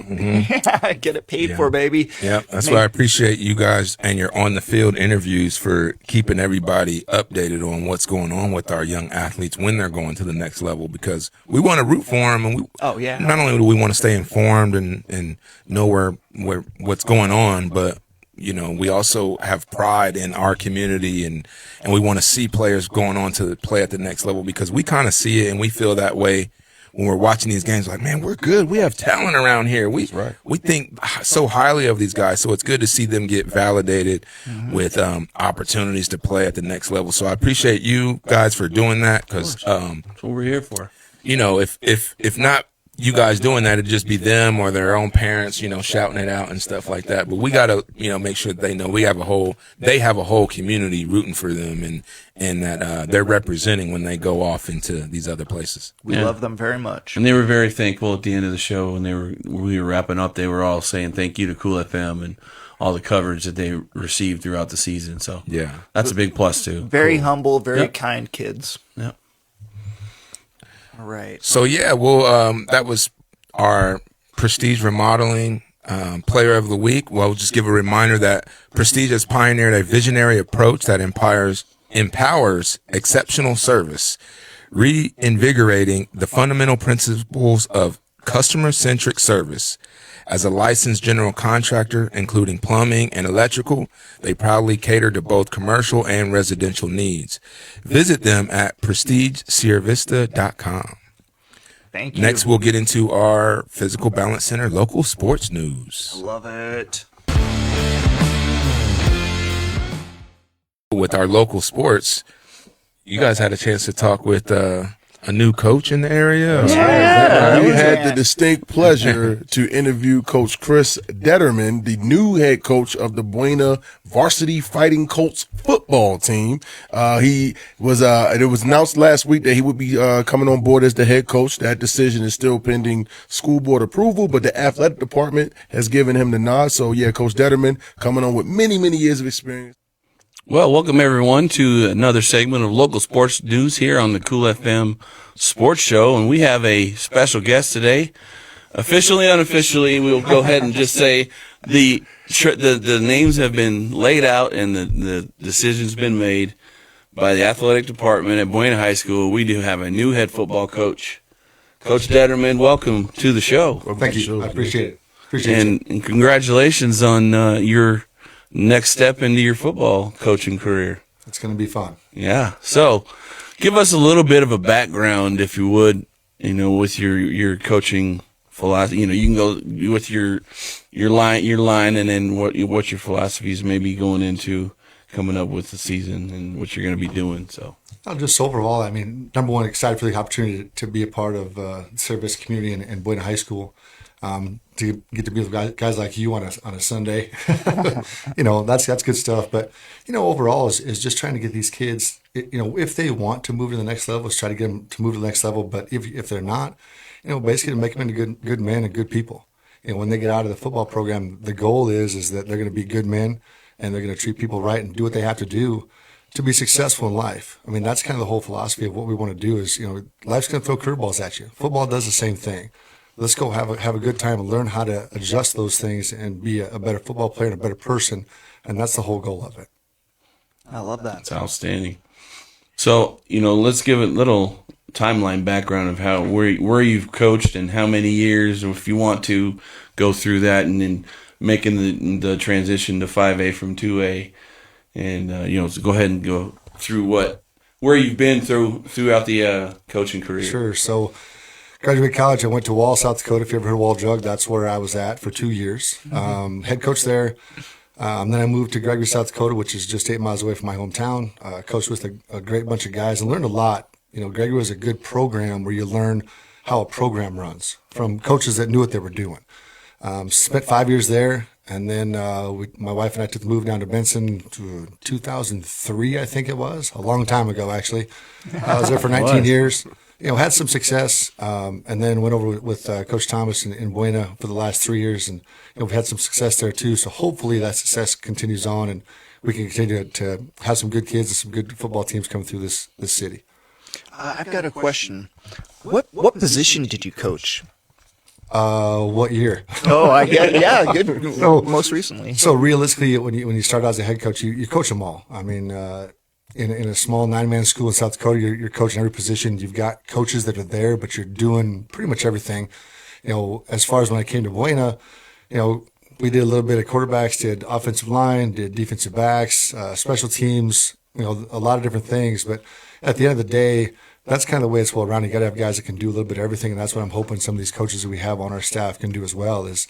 Get it paid for, baby. Yeah, that's why I appreciate you guys and your on the field interviews for keeping everybody updated on what's going on with our young athletes when they're going to the next level, because we want to root for them, and not only do we want to stay informed and know where what's going on, but we also have pride in our community, and we want to see players going on to play at the next level, because we kind of see it and we feel that way when we're watching these games. Like, man, we're good. We have talent around here. We think so highly of these guys. So it's good to see them get validated with opportunities to play at the next level. So I appreciate you guys for doing that, because that's what we're here for. If not you guys doing that, it'd just be them or their own parents, shouting it out and stuff like that. But we got to, make sure they know they have a whole community rooting for them, and that they're representing when they go off into these other places. We love them very much. And they were very thankful at the end of the show when we were wrapping up. They were all saying thank you to CoolFM and all the coverage that they received throughout the season. So yeah, that's a big plus too. Very humble, very kind kids. Yep. All right. So yeah, well, that was our Prestige Remodeling Player of the Week. Well, just give a reminder that Prestige has pioneered a visionary approach that empowers exceptional service, reinvigorating the fundamental principles of customer-centric service. As a licensed general contractor, including plumbing and electrical, they proudly cater to both commercial and residential needs. Visit them at prestigesierravista.com. Thank you. Next, we'll get into our Fyzical Balance Center local sports news. I love it. With our local sports, you guys had a chance to talk with a new coach in the area. We had the distinct pleasure to interview Coach Chris Determan, the new head coach of the Buena Varsity Fighting Colts football team. It was announced last week that he would be coming on board as the head coach. That decision is still pending school board approval, but the athletic department has given him the nod. So yeah, Coach Determan coming on with many, many years of experience. Well, welcome everyone to another segment of local sports news here on the CoolFM Sports Show, and we have a special guest today. Officially, unofficially, we'll go ahead and just say the names have been laid out and the decision's been made by the athletic department at Buena High School. We do have a new head football coach. Coach Determan, welcome to the show. Well, thank you. I appreciate it. And congratulations on your next step into your football coaching career. It's going to be fun. Yeah. So give us a little bit of a background, if you would, with your coaching philosophy. You can go with your line, and then what your philosophies may be going into coming up with the season and what you're going to be doing. So. Just overall, I mean, number one, excited for the opportunity to be a part of the service community in Buena High School. To get to be with guys like you on a Sunday, that's good stuff. But overall is just trying to get these kids, if they want to move to the next level, is try to get them to move to the next level. But if they're not, basically to make them into good men and good people. When they get out of the football program, the goal is that they're going to be good men and they're going to treat people right and do what they have to do to be successful in life. I mean, that's kind of the whole philosophy of what we want to do. Is life's going to throw curveballs at you. Football does the same thing. Let's go have a good time and learn how to adjust those things and be a better football player and a better person. And that's the whole goal of it. I love that. It's outstanding. So, let's give a little timeline background of where you've coached and how many years, if you want to go through that, and then making the transition to 5A from 2A. And, so go ahead and go through where you've been throughout the coaching career. Sure. So, graduated college. I went to Wall, South Dakota. If you ever heard of Wall Drug, that's where I was at for 2 years. Head coach there. Then I moved to Gregory, South Dakota, which is just 8 miles away from my hometown. Coached with a great bunch of guys and learned a lot. Gregory was a good program where you learn how a program runs from coaches that knew what they were doing. Spent 5 years there. And then my wife and I took the move down to Benson to 2003, I think it was. A long time ago, actually. I was there for 19 years. Had some success, and then went over with Coach Thomas in Buena for the last 3 years, and we've had some success there too. So hopefully that success continues on, and we can continue to have some good kids and some good football teams coming through this city. I've got a question. What position did you coach? What year? Oh, I get good. So, most recently. So realistically, when you start out as a head coach, you coach them all. I mean. In a small 9-man school in South Dakota, you're coaching every position. You've got coaches that are there, but you're doing pretty much everything. As far as when I came to Buena, we did a little bit of quarterbacks, did offensive line, did defensive backs, special teams, a lot of different things. But at the end of the day, that's kind of the way it's well around. You got to have guys that can do a little bit of everything, and that's what I'm hoping some of these coaches that we have on our staff can do as well. Is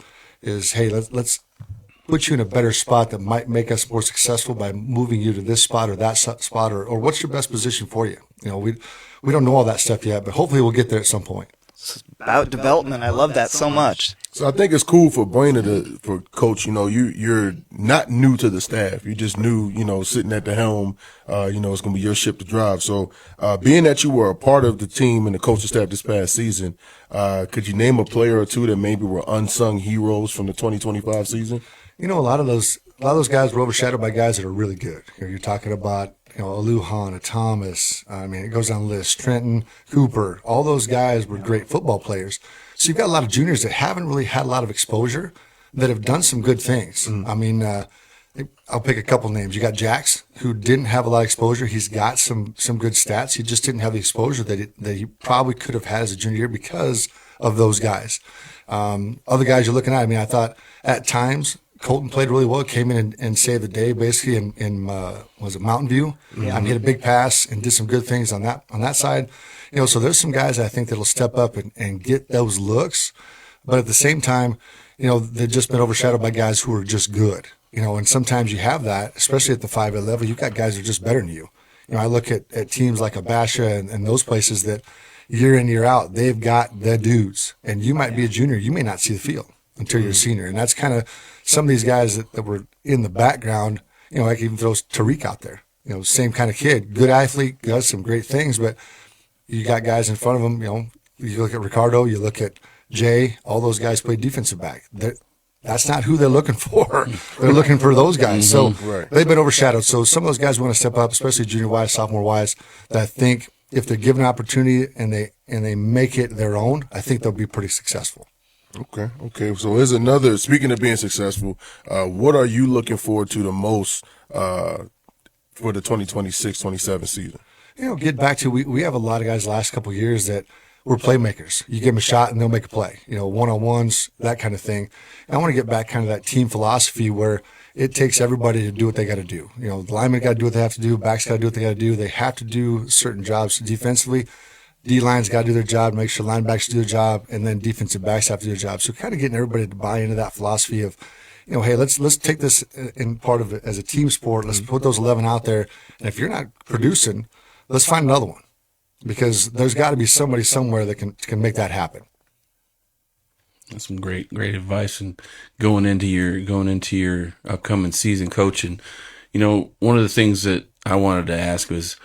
hey, let's put you in a better spot that might make us more successful by moving you to this spot or that spot, or what's your best position for you? We don't know all that stuff yet, but hopefully we'll get there at some point. It's about development. I love that so much. So I think it's cool for Buena for Coach, you're not new to the staff. You just new, sitting at the helm, it's going to be your ship to drive. So, being that you were a part of the team and the coaching staff this past season, could you name a player or two that maybe were unsung heroes from the 2025 season? A lot of those guys were overshadowed by guys that are really good. You're talking about, a Lujan, a Thomas. I mean, it goes down the list. Trenton, Cooper, all those guys were great football players. So you've got a lot of juniors that haven't really had a lot of exposure that have done some good things. I mean, I'll pick a couple names. You got Jax, who didn't have a lot of exposure. He's got some good stats. He just didn't have the exposure that he probably could have had as a junior year because of those guys. Other guys you're looking at, I mean, I thought at times Colton played really well, came in and saved the day basically in was it Mountain View? Yeah. He had a big pass and did some good things on that side. So there's some guys I think that'll step up and get those looks. But at the same time, they've just been overshadowed by guys who are just good. And sometimes you have that, especially at the 5A level, you've got guys that are just better than you. I look at teams like Abasha and those places that year in, year out, they've got the dudes. And you might be a junior, you may not see the field until you're a senior. And that's kind of some of these guys that were in the background, I can even throw Tariq out there. Same kind of kid, good athlete, does some great things, but you got guys in front of him, you look at Ricardo, you look at Jay, all those guys play defensive back. That's not who they're looking for. They're looking for those guys. So they've been overshadowed. So some of those guys want to step up, especially junior-wise, sophomore-wise, that I think if they're given an opportunity and they make it their own, I think they'll be pretty successful. Okay. So here's another, speaking of being successful, what are you looking forward to the most for the 2026-27 season? Get back to, we have a lot of guys the last couple of years that we're playmakers. You give them a shot and they'll make a play. One-on-ones, that kind of thing. And I want to get back kind of that team philosophy where it takes everybody to do what they got to do. The linemen got to do what they have to do. Backs got to do what they got to do. They have to do certain jobs defensively. D-line's got to do their job, make sure linebackers do their job, and then defensive backs have to do their job. So kind of getting everybody to buy into that philosophy of, hey, let's take this in part of it as a team sport. Let's put those 11 out there. And if you're not producing, let's find another one, because there's got to be somebody somewhere that can make that happen. That's some great advice. And going into your upcoming season, Coach. And one of the things that I wanted to ask was,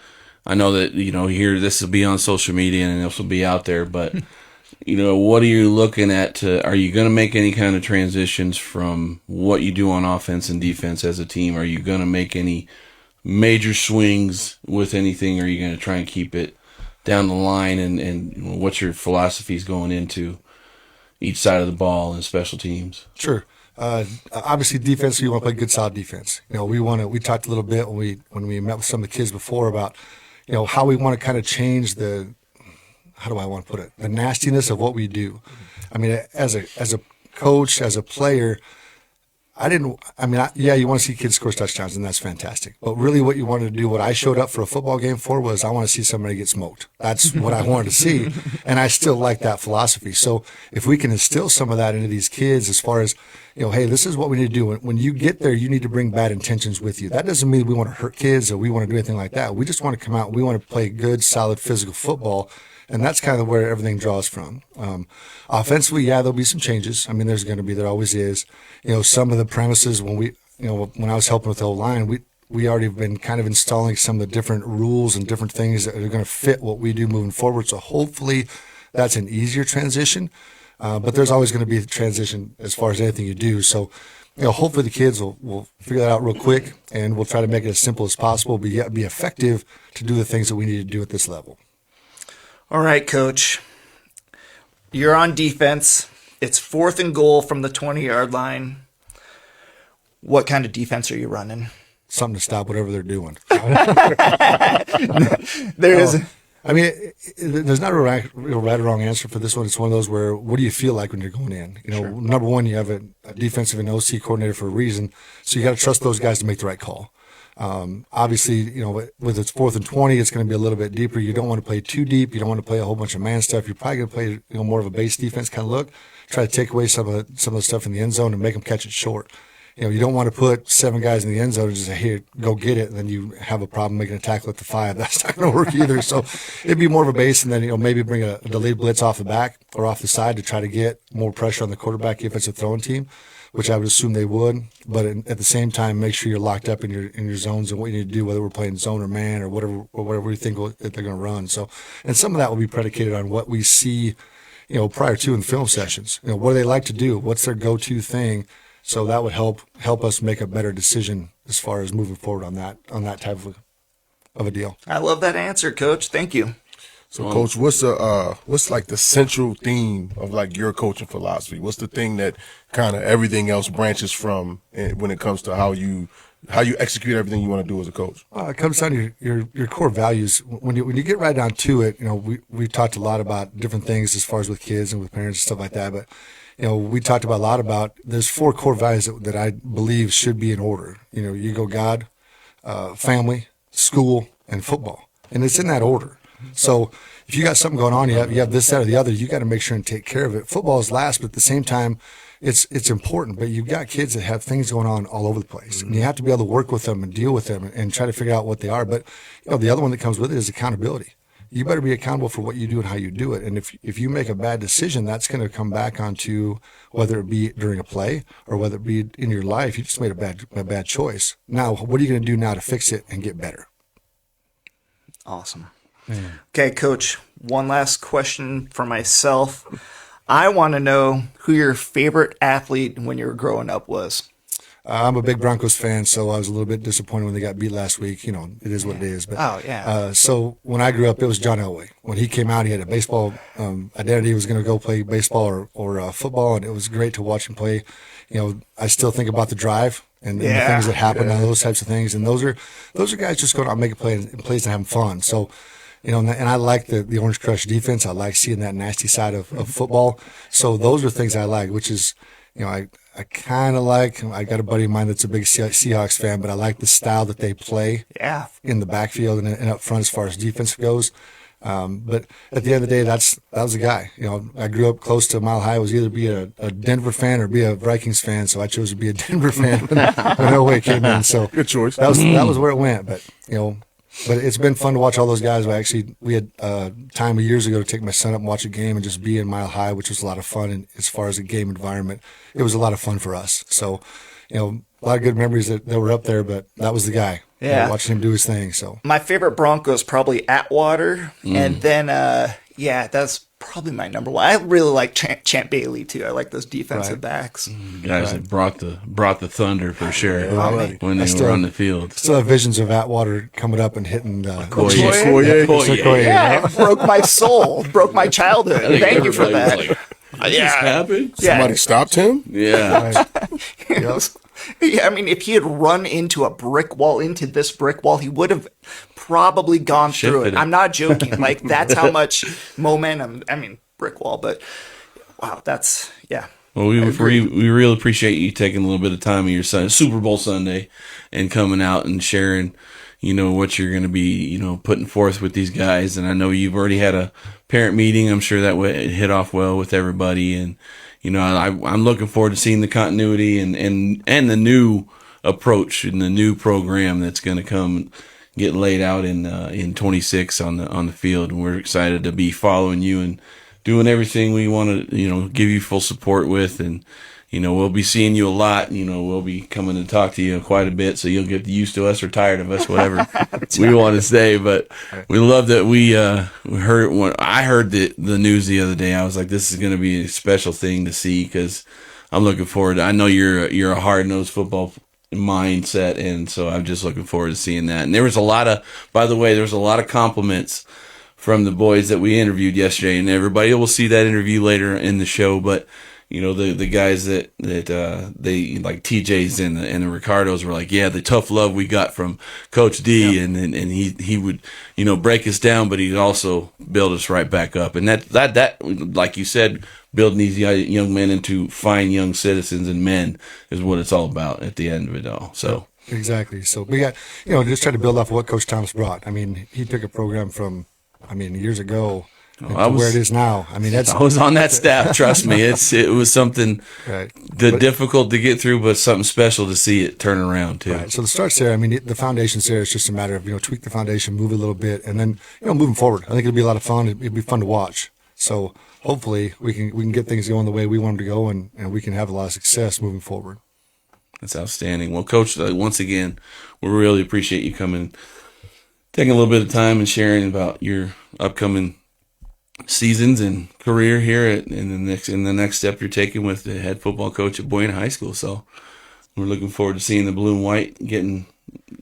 I know that here this will be on social media and this will be out there, but what are you looking at? Are you going to make any kind of transitions from what you do on offense and defense as a team? Are you going to make any major swings with anything? Or are you going to try and keep it down the line? And what's your philosophies going into each side of the ball and special teams? Sure. Obviously, defensively, we want to play good, solid defense. We talked a little bit when we met with some of the kids before about, how we want to kind of change the nastiness of what we do. I mean, as a coach, as a player, you want to see kids score touchdowns, and that's fantastic. But really what you wanted to do, what I showed up for a football game for, was I want to see somebody get smoked. That's what I wanted to see, and I still like that philosophy. So if we can instill some of that into these kids as far as, hey, this is what we need to do. When you get there, you need to bring bad intentions with you. That doesn't mean we want to hurt kids or we want to do anything like that. We just want to come out. We want to play good, solid, physical football. And that's kind of where everything draws from. Offensively, there'll be some changes. I mean, there always is. Some of the premises when I was helping with the O-line, we already have been kind of installing some of the different rules and different things that are going to fit what we do moving forward. So hopefully that's an easier transition. But there's always going to be a transition as far as anything you do. So, hopefully the kids will figure that out real quick, and we'll try to make it as simple as possible, but yet be effective to do the things that we need to do at this level. All right, Coach. You're on defense. It's 4th and goal from the 20-yard line. What kind of defense are you running? Something to stop whatever they're doing. There's not a right or wrong answer for this one. It's one of those where, what do you feel like when you're going in? Sure. Number one, you have a defensive and OC coordinator for a reason, so you got to trust those guys to make the right call. Obviously, with its 4th and 20, it's going to be a little bit deeper. You don't want to play too deep. You don't want to play a whole bunch of man stuff. You're probably going to play, more of a base defense kind of look. Try to take away some of the stuff in the end zone and make them catch it short. You don't want to put 7 guys in the end zone and just say, here, go get it, and then you have a problem making a tackle at the 5. That's not going to work either. So it'd be more of a base, and then, maybe bring a delayed blitz off the back or off the side to try to get more pressure on the quarterback if it's a throwing team, which I would assume they would. But at the same time, make sure you're locked up in your zones and what you need to do, whether we're playing zone or man or whatever you think that they're going to run. So, and some of that will be predicated on what we see, prior to in film sessions. What do they like to do? What's their go-to thing? So that would help us make a better decision as far as moving forward on that type of a deal. I love that answer, Coach. Thank you. So, Coach, what's like the central theme of like your coaching philosophy? What's the thing that kind of everything else branches from when it comes to how you execute everything you want to do as a coach? It comes down to your core values. When you get right down to it, we've talked a lot about different things as far as with kids and with parents and stuff like that. But we talked a lot about there's 4 core values that I believe should be in order. You go God, family, school, and football, and it's in that order. So if you got something going on, you have this, that, or the other, you got to make sure and take care of it. Football is last, but at the same time, it's important. But you've got kids that have things going on all over the place, and you have to be able to work with them and deal with them and try to figure out what they are. But the other one that comes with it is accountability. You better be accountable for what you do and how you do it. And if you make a bad decision, that's going to come back onto whether it be during a play or whether it be in your life. You just made a bad choice. Now, what are you going to do now to fix it and get better? Awesome. Okay, Coach, one last question for myself. I want to know who your favorite athlete when you were growing up was. I'm a big Broncos fan, so I was a little bit disappointed when they got beat last week. It is what it is. But, so when I grew up, it was John Elway. When he came out, he had a baseball identity. He was going to go play baseball or football, and it was great to watch him play. I still think about the drive and the things that happen and those types of things. And those are guys just going out and making plays and having fun. So, and I like the Orange Crush defense. I like seeing that nasty side of football. So those are things I like, which is, I kind of like, I got a buddy of mine that's a big Seahawks fan, but I like the style that they play in the backfield and up front as far as defense goes. But at the end of the day, that was the guy. I grew up close to Mile High. I was either be a Denver fan or be a Vikings fan, so I chose to be a Denver fan when Elway came in. So Good choice. that was where it went. But but it's been fun to watch all those guys. We had time years ago to take my son up and watch a game and just be in Mile High, which was a lot of fun. And as far as a game environment, it was a lot of fun for us. So, a lot of good memories that were up there, but that was the guy. Yeah. Watching him do his thing. So My favorite Bronco is probably Atwater, and then that's probably my number one. I really like Champ Bailey too. I like those defensive backs. Guys that brought the thunder for sure when they still- were on the field. still have visions of Atwater coming up and hitting Okoye. Yeah, it broke my soul, broke my childhood. Thank you for that. Happened. Somebody stopped him? Yeah. Yeah, I mean, if he had run into this brick wall, he would have probably gone through Shifted it. it. I'm not joking. Like, that's how much momentum. I mean, brick wall, but wow, that's Well, we really appreciate you taking a little bit of time of your Super Bowl Sunday and coming out and sharing, what you're going to be, putting forth with these guys. And I know you've already had a parent meeting. I'm sure that it hit off well with everybody. And, I'm looking forward to seeing the continuity and the new approach and the new program that's going to come get laid out in 26 on the field. And we're excited to be following you and doing everything we want to, give you full support with. And, we'll be seeing you a lot. We'll be coming to talk to you quite a bit. So you'll get used to us or tired of us, whatever we want to say. But we love that we heard when I heard the news the other day. I was like, this is going to be a special thing to see because I'm looking forward. I know you're a hard-nosed football mindset. And so I'm just looking forward to seeing that. And there was a lot of compliments from the boys that we interviewed yesterday, and everybody will see that interview later in the show. But the guys that they like TJ's and the Ricardos were like, yeah, the tough love we got from Coach D, and he would break us down, but he'd also build us right back up. And that like you said, building these young men into fine young citizens and men is what it's all about at the end of it all. So. exactly. So we got just try to build off of what Coach Thomas brought. I mean, he took a program from years ago. Where it is now. I mean, I was on that staff. Trust me, it was something difficult to get through, but something special to see it turn around too. Right. So the start's there. I mean, the foundation's there. It's just a matter of tweak the foundation, move it a little bit, and then moving forward. I think it'll be a lot of fun. It'll be fun to watch. So hopefully we can get things going the way we want them to go, and we can have a lot of success moving forward. That's outstanding. Well, Coach, once again, we really appreciate you coming, taking a little bit of time and sharing about your upcoming seasons and career here in the next step you're taking with the head football coach at Buena High School. So we're looking forward to seeing the blue and white getting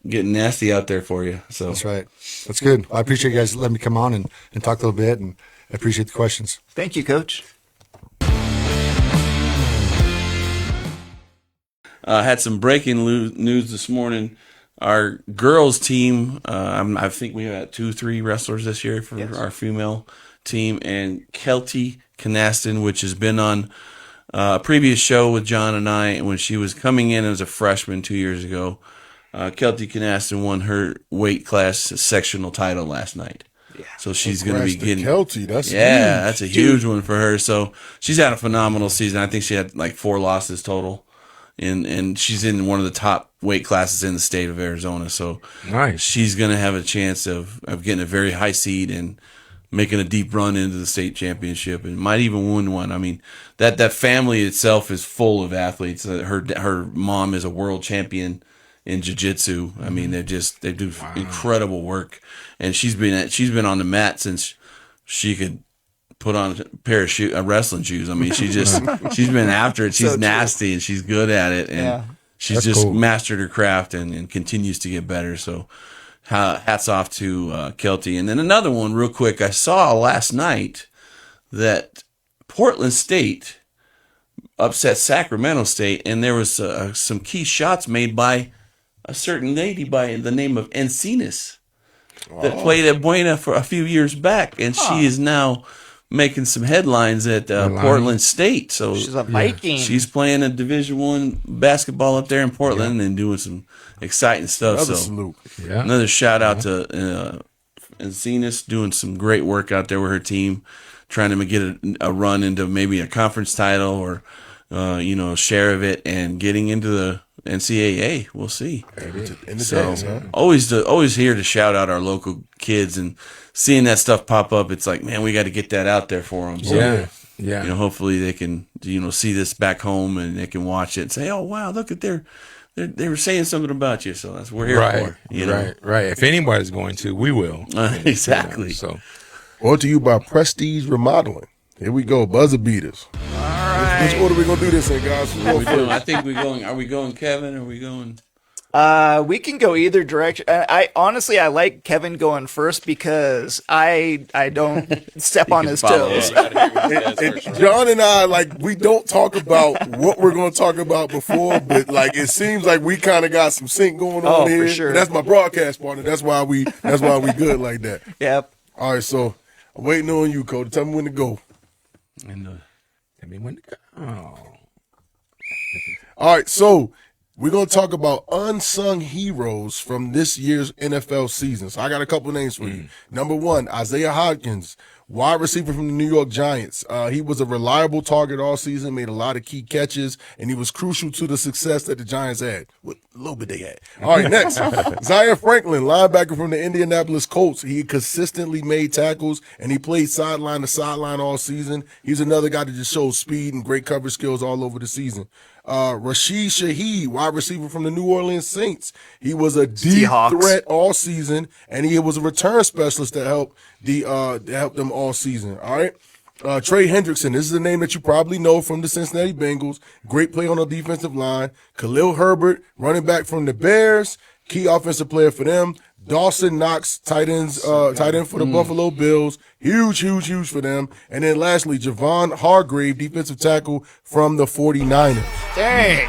nasty out there for you. So that's right. That's good. I appreciate you guys letting me come on and talk a little bit, and I appreciate the questions. Thank you, Coach. Had some breaking news this morning. Our girls team, I think we had 2-3 wrestlers this year for our female team, and Kelty Canaston, which has been on a previous show with John and I when she was coming in as a freshman 2 years ago. Kelty Canaston won her weight class sectional title last night. Yeah. So she's going to be getting Kelty. That's huge. that's a huge one for her. So she's had a phenomenal season. I think she had like 4 losses total. And she's in one of the top weight classes in the state of Arizona. So nice. She's going to have a chance of getting a very high seed and making a deep run into the state championship, and might even win one. I mean, that family itself is full of athletes. Her mom is a world champion in jiu-jitsu. I mean, they do incredible work, and she's been on the mat since she could put on a pair of wrestling shoes. I mean, she's been after it. She's nasty and she's good at it, and she's just mastered her craft and continues to get better. So hats off to Kelty. And then another one real quick. I saw last night that Portland State upset Sacramento State, and there was some key shots made by a certain lady by the name of Encinas. that played at Buena for a few years back, and she is now making some headlines at Portland State. So She's a Viking. She's playing a Division I basketball up there in Portland and doing some exciting stuff. Another so salute. Yeah. another shout out to Encinas, doing some great work out there with her team, trying to get a run into maybe a conference title or share of it, and getting into the NCAA. We'll see. In the So dance, huh? always here to shout out our local kids, and seeing that stuff pop up, it's like, man, we got to get that out there for them. So, Yeah. hopefully they can see this back home and they can watch it and say, oh wow, look at they were saying something about you. So that's what we're here for. Right. If anybody's going to, we will. Exactly. So Brought to you by Prestige Remodeling. Here we go, buzzer beaters. All right. Which order we gonna do this in, guys? I think we're going. Are we going, Kevin? Or are we going? We can go either direction. I honestly like Kevin going first because I don't step on his toes. John and I, we don't talk about what we're going to talk about before, but it seems like we kind of got some sync going on here. For sure. And that's my broadcast partner. That's why we good like that. Yep. All right, so I'm waiting on you, Cody. Tell me when to go. And tell me when to go. All right, so we're going to talk about unsung heroes from this year's NFL season. So I got a couple names for you. Number one, Isaiah Hodgins, wide receiver from the New York Giants. He was a reliable target all season, made a lot of key catches, and he was crucial to the success that the Giants had. What a little bit they had. All right, next. Zaire Franklin, linebacker from the Indianapolis Colts. He consistently made tackles, and he played sideline to sideline all season. He's another guy that just shows speed and great coverage skills all over the season. Rashid Shaheed, wide receiver from the New Orleans Saints. He was a deep Seahawks. threat all season, and he was a return specialist that helped them all season. All right. Trey Hendrickson, this is a name that you probably know from the Cincinnati Bengals. Great play on the defensive line. Khalil Herbert, running back from the Bears, key offensive player for them. Dawson Knox, tight end for the Buffalo Bills. Huge for them. And then lastly, Javon Hargrave, defensive tackle from the 49ers. Dang.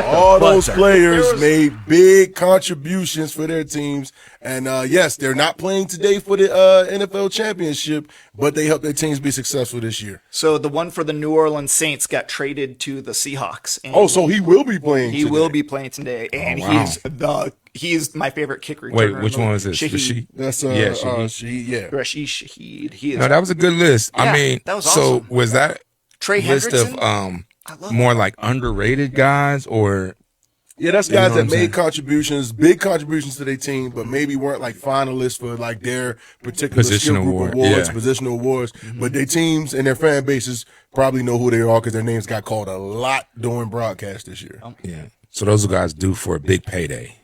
All those players made big contributions for their teams. And yes, they're not playing today for the NFL championship, but they helped their teams be successful this year. So the one for the New Orleans Saints got traded to the Seahawks. And So he will be playing He today. will be playing today. And wow. he's my favorite kick returner. Wait, which one was this? Shaheed. Rashid? That's Shaheed. yeah. Rashid Shaheed. He is No, that was a good list. Yeah, I mean, that was so awesome. was that Trey list Hendrickson. of I love more like underrated guys, or Yeah, that's You know guys what that I'm made saying? contributions, big contributions to their team, but maybe weren't finalists for their particular skill Positional group award, awards, yeah. positional awards. But their teams and their fan bases probably know who they are because their names got called a lot during broadcast this year. yeah. So those are guys due for a big payday.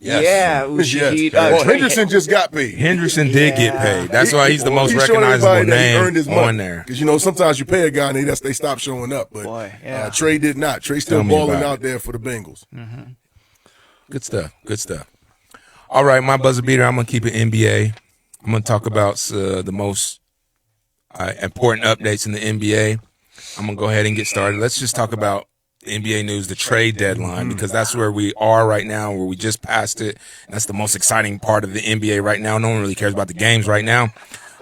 Yeah, Shaheed. Well, Trey Henderson just got paid. Henderson did get paid. That's why he's the most He's showing recognizable everybody that he earned name his money. on there. Because sometimes you pay a guy and they stop showing up. But Boy, yeah. Trey did not. Trey still Tell me balling about out there for the Bengals. Good stuff. All right, my buzzer beater, I'm going to keep it NBA. I'm going to talk about the most important updates in the NBA. I'm going to go ahead and get started. Let's just talk about NBA news, the trade deadline, because that's where we are right now, where we just passed it. That's the most exciting part of the NBA right now. No one really cares about the games right now.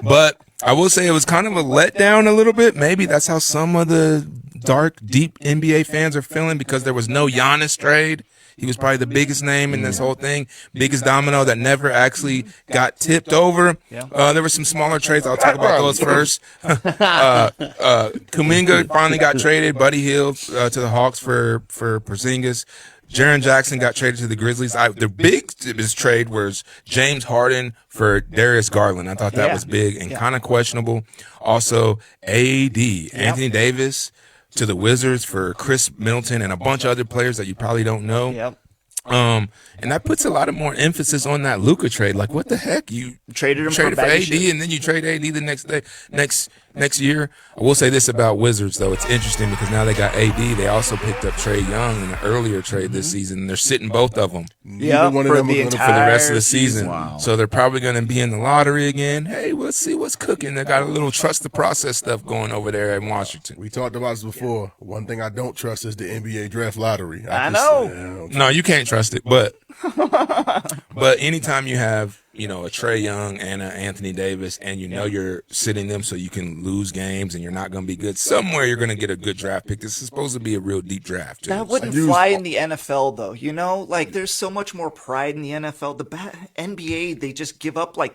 But I will say it was kind of a letdown a little bit. Maybe that's how some of the dark, deep NBA fans are feeling because there was no Giannis trade. He was probably the biggest name in this whole thing, biggest domino that never actually got tipped over. There were some smaller trades. I'll talk about those first. Kuminga finally got traded. Buddy Hield to the Hawks for Porzingis. Jaren Jackson got traded to the Grizzlies. The biggest trade was James Harden for Darius Garland. I thought that was big and kind of questionable. Also, AD, Anthony Davis, to the Wizards for Chris Middleton and a bunch of other players that you probably don't know. Yep. And that puts a lot of more emphasis on that Luka trade. Like, what the heck? You Traded him traded for for bag AD, of shit. and then you trade AD the next year. I will say this about Wizards, though. It's interesting because now they got AD. They also picked up Trae Young in an earlier trade this season. And they're sitting both of them Yeah, one of for them the was gonna- entire for the rest of the season. Wow. So they're probably going to be in the lottery again. Hey, let's see what's cooking. They got a little trust the process stuff going over there in Washington. We talked about this before. One thing I don't trust is the NBA draft lottery. I just- know. I don't No, you can't trust it, but anytime you have, a Trey Young and a Anthony Davis, and you're sitting them so you can lose games and you're not going to be good, somewhere you're going to get a good draft pick. This is supposed to be a real deep draft, too. That wouldn't fly in the NFL, though. There's so much more pride in the NFL. The NBA, they just give up. I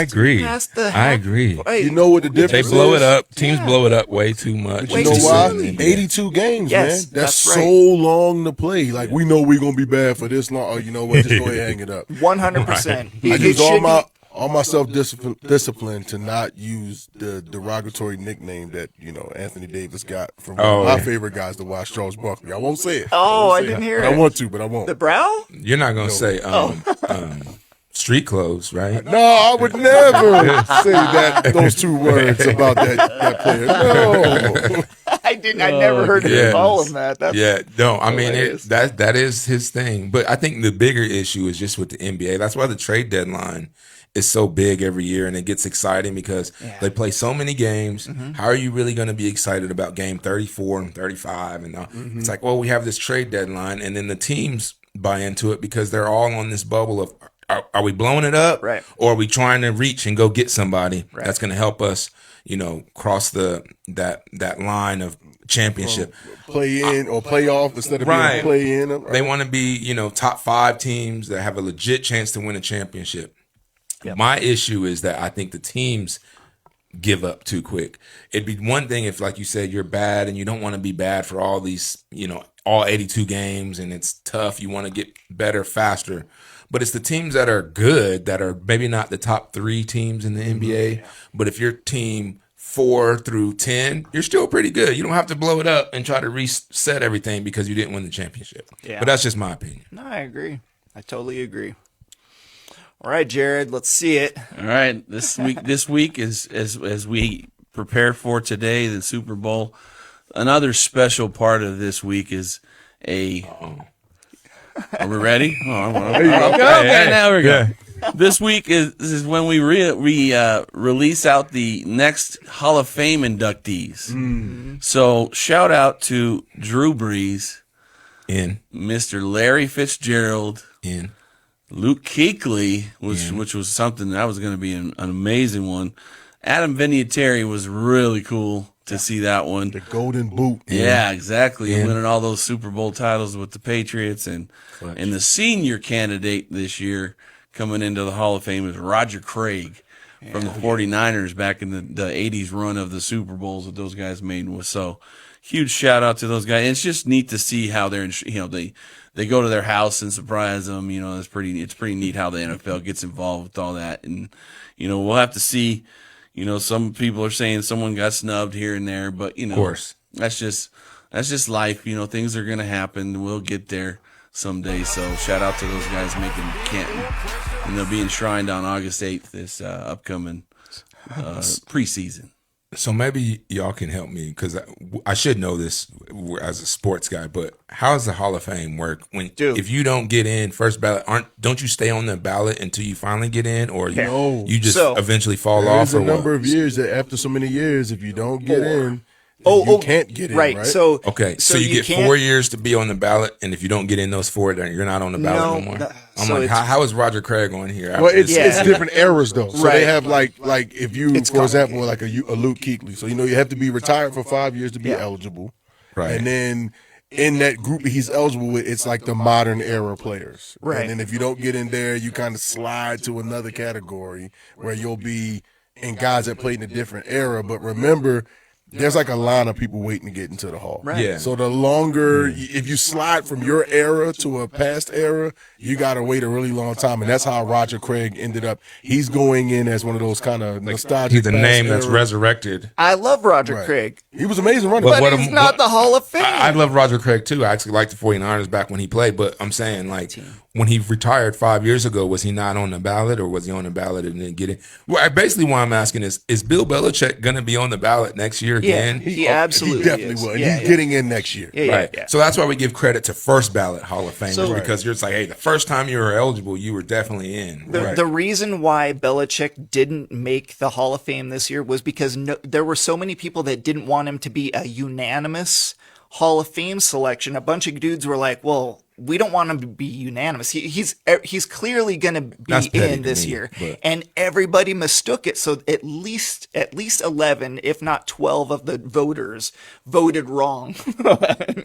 agree. I agree. You know what the difference They is? blow it up. Teams blow it up way too much. But you know why? 82 games, Yes, man. That's that's so right. long to play. Like, we know we're going to be bad for this long. Oh, you know what? Just go ahead and hang it up. 100%. I use all my self-discipline to not use the derogatory nickname that, Anthony Davis got from one of my favorite guys to watch, Charles Barkley. I won't say it. I didn't hear it. I want to, but I won't. The brow? You're not going to say street clothes, right? No, I would never say those two words about that player. No. I didn't. I never heard him call him that. That's that is his thing. But I think the bigger issue is just with the NBA. That's why the trade deadline is so big every year, and it gets exciting because they play so many games. Mm-hmm. How are you really going to be excited about game 34 and 35? And it's like, well, we have this trade deadline, and then the teams buy into it because they're all on this bubble of, are we blowing it up? Right. Or are we trying to reach and go get somebody that's going to help us, cross that line of championship? Play in or play off instead of being play in. Right. They want to be, top 5 teams that have a legit chance to win a championship. Yep. My issue is that I think the teams give up too quick. It'd be one thing if, like you said, you're bad and you don't want to be bad for all these, all 82 games, and it's tough. You want to get better faster. But it's the teams that are good that are maybe not the top 3 teams in the NBA. But if your team 4 through 10, you're still pretty good. You don't have to blow it up and try to reset everything because you didn't win the championship. Yeah. But that's just my opinion. No, I agree. I totally agree. All right, Jared, let's see it. All right, this week is as we prepare for today, the Super Bowl. Another special part of this week is Are we ready? Okay, now we go. This week is when we release out the next Hall of Fame inductees. Mm-hmm. So shout out to Drew Brees, Mr. Larry Fitzgerald, Luke Kuechly, which was something that was going to be an amazing one. Adam Vinatieri was really cool to see that one. The Golden Boot. Yeah, exactly. Winning all those Super Bowl titles with the Patriots. And the senior candidate this year coming into the Hall of Fame is Roger Craig from the 49ers back in the 80s run of the Super Bowls that those guys made. So huge shout out to those guys. And it's just neat to see how they're, they go to their house and surprise them. It's pretty neat how the NFL gets involved with all that. And, we'll have to see. Some people are saying someone got snubbed here and there, but of course, that's just life. Things are gonna happen. We'll get there someday. So shout out to those guys making Canton, and they'll be enshrined on August 8th, this upcoming preseason. So maybe y'all can help me because I should know this as a sports guy. But how does the Hall of Fame work? If you don't get in first ballot, don't you stay on the ballot until you finally get in, or you just eventually fall off? There's a number of years that after so many years, if you don't get in. You can't get in, right? So you get 4 years to be on the ballot, and if you don't get in those 4, then you're not on the ballot no more. How is Roger Craig on here? Well, it's different eras though. So they have like if you, for example, like a Luke Kuechly. So you have to be retired for 5 years to be eligible, right? And then in that group that he's eligible with, it's like the modern era players, right? And then if you don't get in there, you kind of slide to another category where you'll be in guys that played in a different era. But remember, there's like a line of people waiting to get into the Hall. Right. Yeah. So the longer, if you slide from your era to a past era, you got to wait a really long time. And that's how Roger Craig ended up. He's going in as one of those kind of nostalgic. He's a name that's resurrected. I love Roger Craig. He was amazing running. But he's not the Hall of Fame. I love Roger Craig too. I actually liked the 49ers back when he played. But I'm saying, like, when he retired 5 years ago, was he not on the ballot, or was he on the ballot and didn't get in? Well, basically what I'm asking is Bill Belichick going to be on the ballot next year again? He absolutely definitely will. He's getting in next year. So that's why we give credit to first ballot Hall of Famers, because you're just like, hey, the first time you were eligible, you were definitely in. The reason why Belichick didn't make the Hall of Fame this year was because there were so many people that didn't want him to be a unanimous Hall of Fame selection, a bunch of dudes were like, well, we don't want him to be unanimous. He's clearly going to That's be petty in this to me, year. but- And everybody mistook it. So at least 11, if not 12 of the voters voted wrong.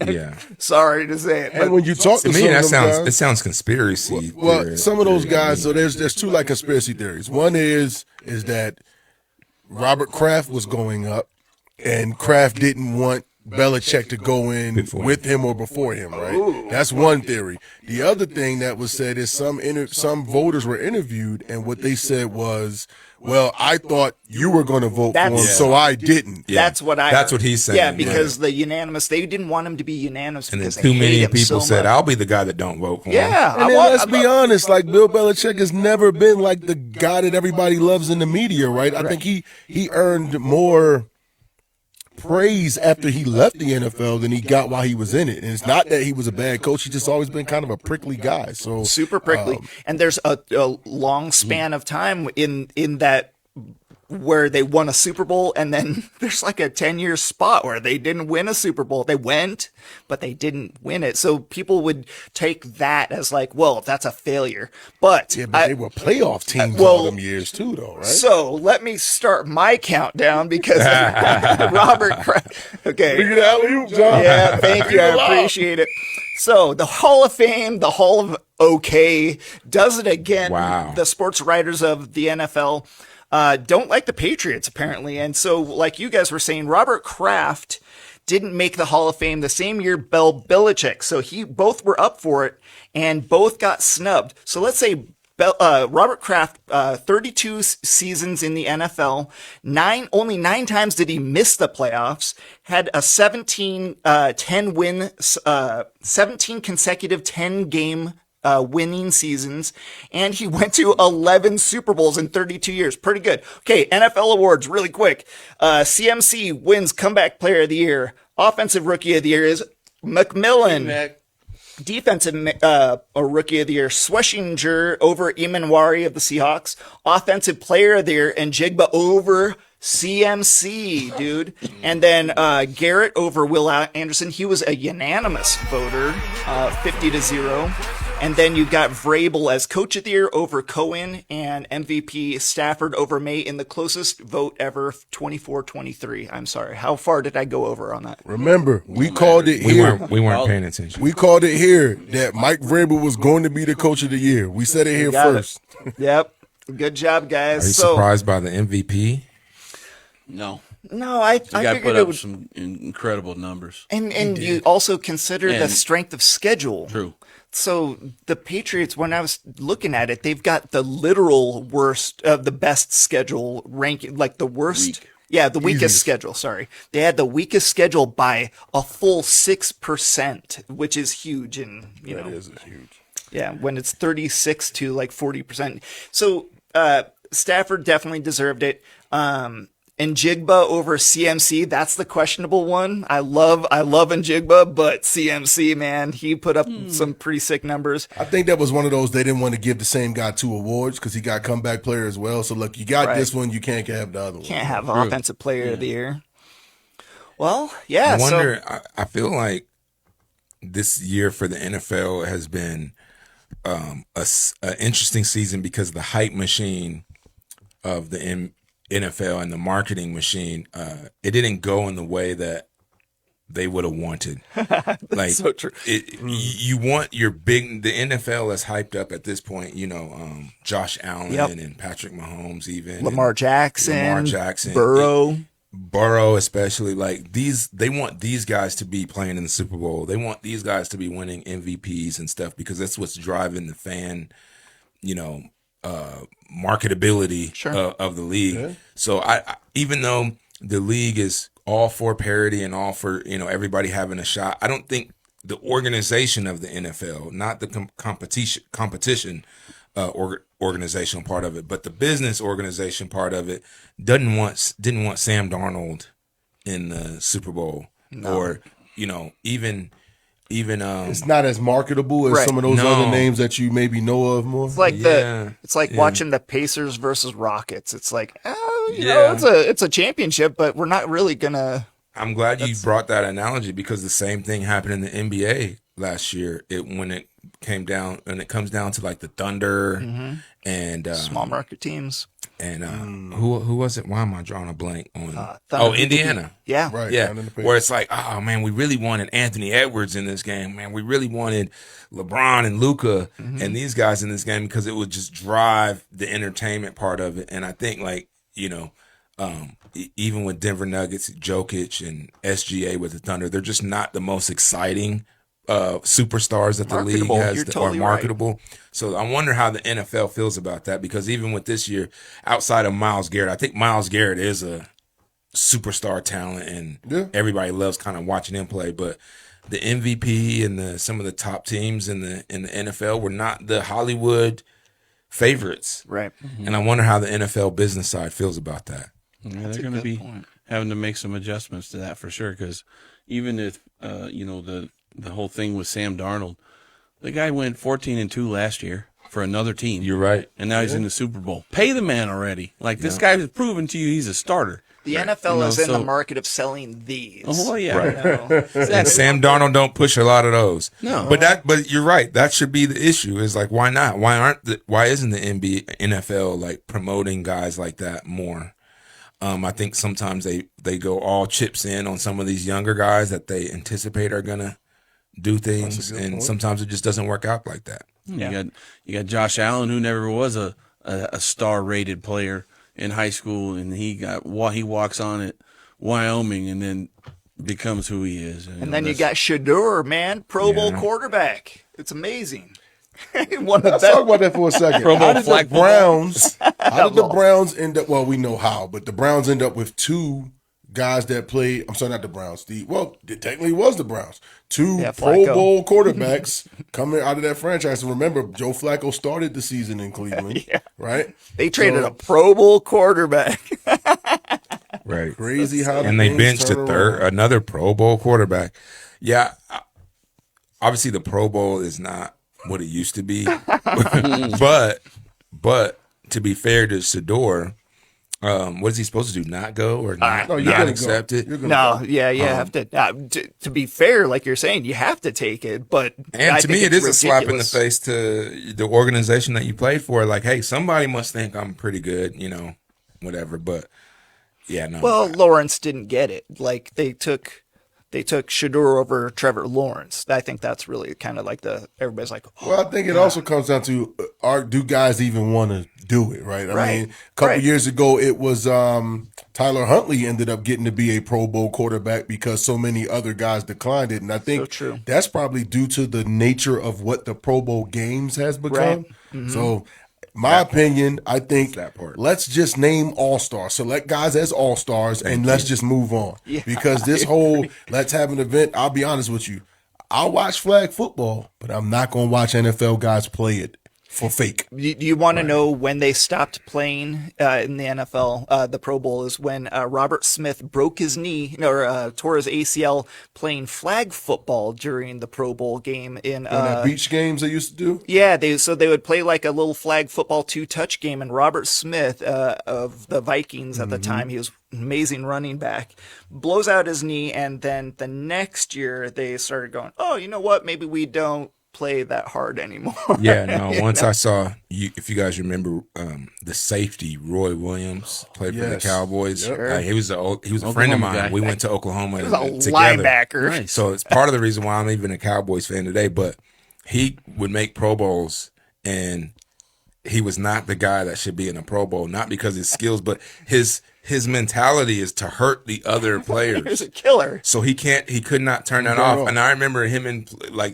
Yeah. Sorry to say it. And when you talk To to me, some that of them guys, it sounds conspiracy. well, theory. some of those guys. So there's two like conspiracy theories. One is that Robert Kraft was going up, and Kraft didn't want Belichick to go in with him or before him, right? That's one theory. The other thing that was said is some voters were interviewed, and what they said was, "Well, I thought you were going to vote for him, so I didn't." Yeah. That's what That's what he's saying. Yeah, because the unanimous, they didn't want him to be unanimous and then because too they hate many him people so said, much. "I'll be the guy that don't vote for him." Yeah, And then let's be honest, like Bill Belichick has never been like the guy that everybody loves in the media, right? I think he earned more praise after he left the NFL than he got while he was in it. And it's not that he was a bad coach; he's just always been kind of a prickly guy. So super prickly. And there's a long span of time in that where they won a Super Bowl, and then there's like a 10-year spot where they didn't win a Super Bowl. They went, but they didn't win it. So people would take that as like, well, that's a failure. But, they were playoff teams all them years too, though, right? So let me start my countdown because Robert Kraft. Okay. Figure it out, you, John. Yeah, thank you. I appreciate it. So the Hall of Fame, the Hall of OK, does it again. Wow. The sports writers of the NFL don't like the Patriots, apparently. And so, like you guys were saying, Robert Kraft didn't make the Hall of Fame the same year Bill Belichick. So both were up for it and both got snubbed. So let's say Robert Kraft, 32 seasons in the NFL, only 9 times did he miss the playoffs, had a 17 consecutive 10 game winning seasons, and he went to 11 Super Bowls in 32 years. Pretty good. Okay, NFL awards really quick. CMC wins Comeback Player of the Year. Offensive Rookie of the Year is McMillan. Defensive Rookie of the Year, Schlesinger over Imanwari of the Seahawks. Offensive Player of the Year, and Jigba over CMC, dude. And then Garrett over Will Anderson. He was a unanimous voter, 50-0. And then you got Vrabel as Coach of the Year over Cohen, and MVP Stafford over May in the closest vote ever, 24-23. I'm sorry. How far did I go over on that? Remember, we called it here. We weren't paying attention. We called it here that Mike Vrabel was going to be the Coach of the Year. We said it here first. Yep. Good job, guys. Are you surprised by the MVP? No. No, I The guy figured put it up would. some incredible numbers. And you also consider the And- strength of schedule. True. So the Patriots, when I was looking at it, they've got the literal worst of the best schedule ranking, like the worst. Weak. Yeah, the weakest schedule. Sorry. They had the weakest schedule by a full 6%, which is huge. And, you know, is huge. yeah, when it's 36 to like 40%. So, Stafford definitely deserved it. And Jigba over CMC, that's the questionable one. I love Njigba, but CMC, man, he put up some pretty sick numbers. I think that was one of those they didn't want to give the same guy 2 awards because he got comeback player as well. So look, you got this one, you can't have the other one. Can't have offensive player of the year. Well, yeah. I wonder. I feel like this year for the NFL has been an interesting season because the hype machine of the NFL and the marketing machine, it didn't go in the way that they would have wanted. Like, so true. You want your big. The NFL is hyped up at this point. You know, Josh Allen and Patrick Mahomes, even Lamar Jackson, Burrow, especially. Like they want these guys to be playing in the Super Bowl. They want these guys to be winning MVPs and stuff because that's what's driving the fan. You know. Marketability of the league. Yeah. So I even though the league is all for parity and all for, you know, everybody having a shot, I don't think the organization of the NFL, not the competition organizational part of it, but the business organization part of it didn't want Sam Darnold in the Super Bowl or, you know, even it's not as marketable as some of those other names that you maybe know of more. It's like watching the Pacers versus Rockets. It's like, you know, it's a championship, but we're not really gonna I'm glad you brought that analogy because the same thing happened in the NBA last year. When it comes down to like the Thunder and Small market teams. and who was it? Why am I drawing a blank on? Thunder, Indiana. Yeah. Right. Yeah, down in the paint. where it's like, oh man, we really wanted Anthony Edwards in this game. Man, we really wanted LeBron and Luka and these guys in this game because it would just drive the entertainment part of it. And I think even with Denver Nuggets, Jokic and SGA with the Thunder, they're just not the most exciting superstars that the league Marketable. has You're that totally are marketable. So I wonder how the NFL feels about that because even with this year, outside of Myles Garrett, I think Myles Garrett is a superstar talent and everybody loves kind of watching him play. But the MVP and some of the top teams in the NFL were not the Hollywood favorites. Right. And I wonder how the NFL business side feels about that. Yeah, they're going to be having to make some adjustments to that for sure. Because even if the whole thing with Sam Darnold, the guy went 14-2 last year for another team. You're right, and now he's in the Super Bowl. Pay the man already. Like this guy has proven to you he's a starter. The NFL is in the market of selling these. Oh well, yeah. Right. And Sam Darnold don't push a lot of those. No, but you're right. That should be the issue. Is like why not? Why isn't the NFL like promoting guys like that more? I think sometimes they go all chips in on some of these younger guys that they anticipate are gonna do things, and sometimes it just doesn't work out like that. Yeah. You got Josh Allen, who never was a star-rated player in high school, and he walks on at Wyoming and then becomes who he is. And then you got Shador, man, Pro Bowl quarterback. It's amazing. Let's talk about that for a second. How did the Browns end up? Well, we know how, but the Browns end up with two guys that played. I'm sorry, not the Browns. It technically was the Browns. Two Pro Bowl quarterbacks coming out of that franchise. And remember, Joe Flacco started the season in Cleveland, right? They traded a Pro Bowl quarterback. Right. Crazy how and they benched another Pro Bowl quarterback. Yeah, obviously the Pro Bowl is not what it used to be, but to be fair to Shador, what is he supposed to do? Not go or not accept it? Have to. To be fair, like you're saying, you have to take it. But and to me, it is a slap in the face to the organization that you played for. Like, hey, somebody must think I'm pretty good, whatever. But yeah, no. Well, Lawrence didn't get it. Like they took Shador over Trevor Lawrence. I think that's really kind of like everybody's like. Oh, well, I think it also comes down to do guys even want to do it, right? I mean, a couple years ago, it was Tyler Huntley ended up getting to be a Pro Bowl quarterback because so many other guys declined it. And I think that's probably due to the nature of what the Pro Bowl games has become. Right. Mm-hmm. So my opinion, I think let's just name all-stars. Select guys as all-stars and let's just move on. Yeah. Because this whole let's have an event, I'll be honest with you, I'll watch flag football, but I'm not going to watch NFL guys play it for fake. Do you want to know when they stopped playing in the NFL? The Pro Bowl is when Robert Smith broke his knee or tore his ACL playing flag football during the Pro Bowl game in that beach games they used to do. Yeah, they would play like a little flag football 2-touch game, and Robert Smith of the Vikings at the time, he was an amazing running back, blows out his knee, and then the next year they started going, oh, you know what? Maybe we don't play that hard anymore. Yeah, no. Once I saw if you guys remember, the safety Roy Williams played for the Cowboys. Sure. He was a friend of mine. We went to Oklahoma together. Linebacker. Nice. So it's part of the reason why I'm even a Cowboys fan today. But he would make Pro Bowls, and he was not the guy that should be in a Pro Bowl. Not because of his skills, but his mentality is to hurt the other players. He's a killer. So he could not turn that off. And I remember him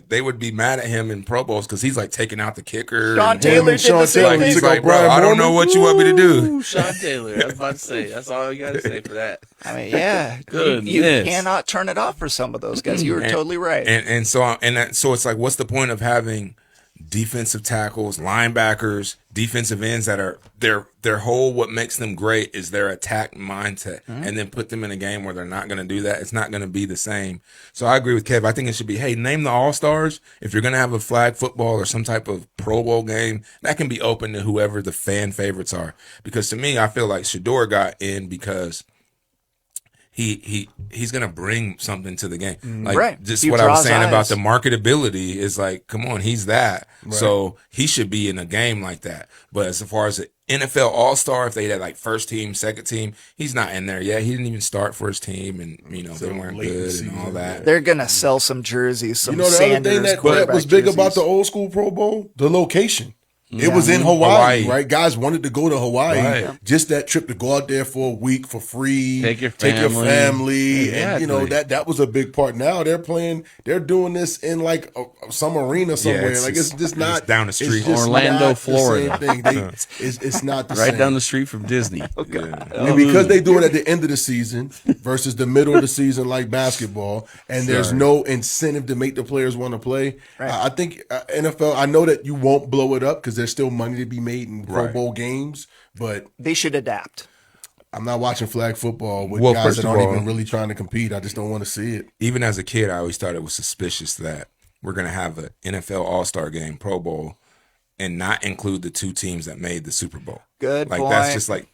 they would be mad at him in Pro Bowls because he's like taking out the kicker. Sean Taylor did the same thing. He's like, bro, I don't know what you want me to do. Sean Taylor. I was about to say. That's all you got to say for that. I mean, yeah. You cannot turn it off for some of those guys. You were totally right. So it's like, what's the point of having defensive tackles, linebackers, defensive ends that are their whole what makes them great is their attack mindset, and then put them in a game where they're not going to do that. It's not going to be the same. So I agree with Kev. I think it should be, hey, name the all-stars. If you're going to have a flag football or some type of Pro Bowl game, that can be open to whoever the fan favorites are. Because to me, I feel like Shador got in because he's gonna bring something to the game. Like Right. just He what I was draws saying about eyes. the marketability is like, come on, he's that. So he should be in a game like that. But as far as the NFL All-Star, if they had like first team, second team, he's not in there yet. He didn't even start for his team, and they weren't late in the good and season, all that. They're gonna sell some jerseys. Some You know the other thing Sanders that quarterback was big jerseys. about the old school Pro Bowl? The location. It was in Hawaii, right? Guys wanted to go to Hawaii. Right. Just that trip to go out there for a week for free. Take your family. Exactly. And, that was a big part. Now they're doing this in like some arena somewhere. it's just not. it's down the street. It's just Orlando, not the Florida. same thing. It's not the same. Right down the street from Disney. And because they do it at the end of the season versus the middle of the season like basketball, and there's no incentive to make the players want to play, I think NFL, I know that you won't blow it up because there's still money to be made in Pro Bowl games, but They should adapt. I'm not watching flag football with Well, guys first that of aren't all- even really trying to compete. I just don't want to see it. Even as a kid, I always thought it was suspicious that we're going to have an NFL All-Star game, Pro Bowl, and not include the two teams that made the Super Bowl. Good Like, point. that's just like,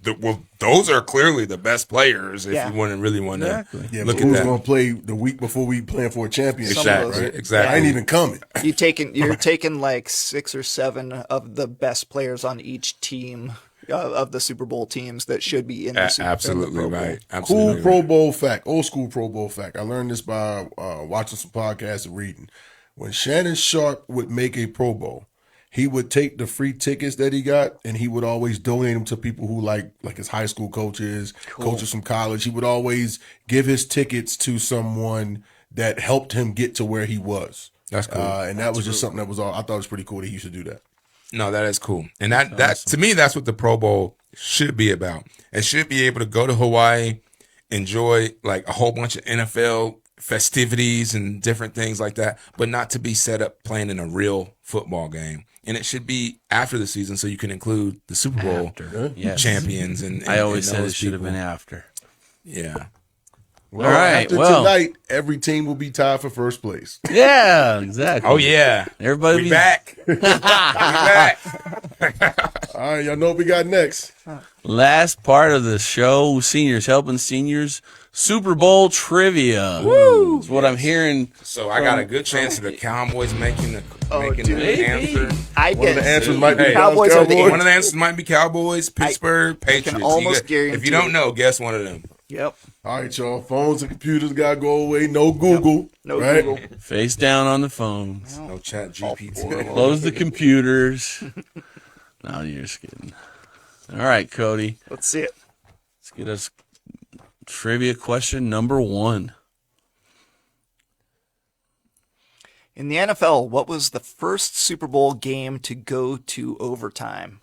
those are clearly the best players if Yeah. you want to really want to Yeah, look but at who's that. going to play the week before we playing for a championship? Exactly, right? exactly. I ain't even coming. You're taking like 6 or 7 of the best players on each team of the Super Bowl teams that should be in the Super Absolutely Bowl. right. Cool Absolutely Pro right. Bowl fact, old school Pro Bowl fact. I learned this by watching some podcasts and reading. When Shannon Sharp would make a Pro Bowl, he would take the free tickets that he got and he would always donate them to people who like his high school coaches, coaches from college. He would always give his tickets to someone that helped him get to where he was. That's cool. And that was just something that was all, I thought it was pretty cool that he used to do that. No, that is cool. And that to me, that's what the Pro Bowl should be about. It should be able to go to Hawaii, enjoy like a whole bunch of NFL festivities and different things like that, but not to be set up playing in a real football game. And it should be after the season so you can include the Super Bowl Yes. champions. And I always and said it those should have people. been after. Yeah. All right. After Well, tonight, every team will be tied for first place. yeah, exactly. Oh, yeah. Everybody We be back. We back. All right, y'all know what we got next. Last part of the show, seniors helping seniors, Super Bowl trivia. Woo! Is what I'm hearing. So I got a good chance of the Cowboys making the answer. I One of get the answers might be Hey, Cowboys are the Cowboys. One of the answers might be Cowboys, Pittsburgh, Patriots. almost If guarantee you don't it. know, guess one of them. Yep. All right, y'all. Phones and computers got to go away. No Google. No right? Google. Face down on the phones. No chat GPT. Close the computers. No, you're just kidding. All right, Cody. Let's see it. Let's get us trivia question number 1. In the NFL, what was the first Super Bowl game to go to overtime?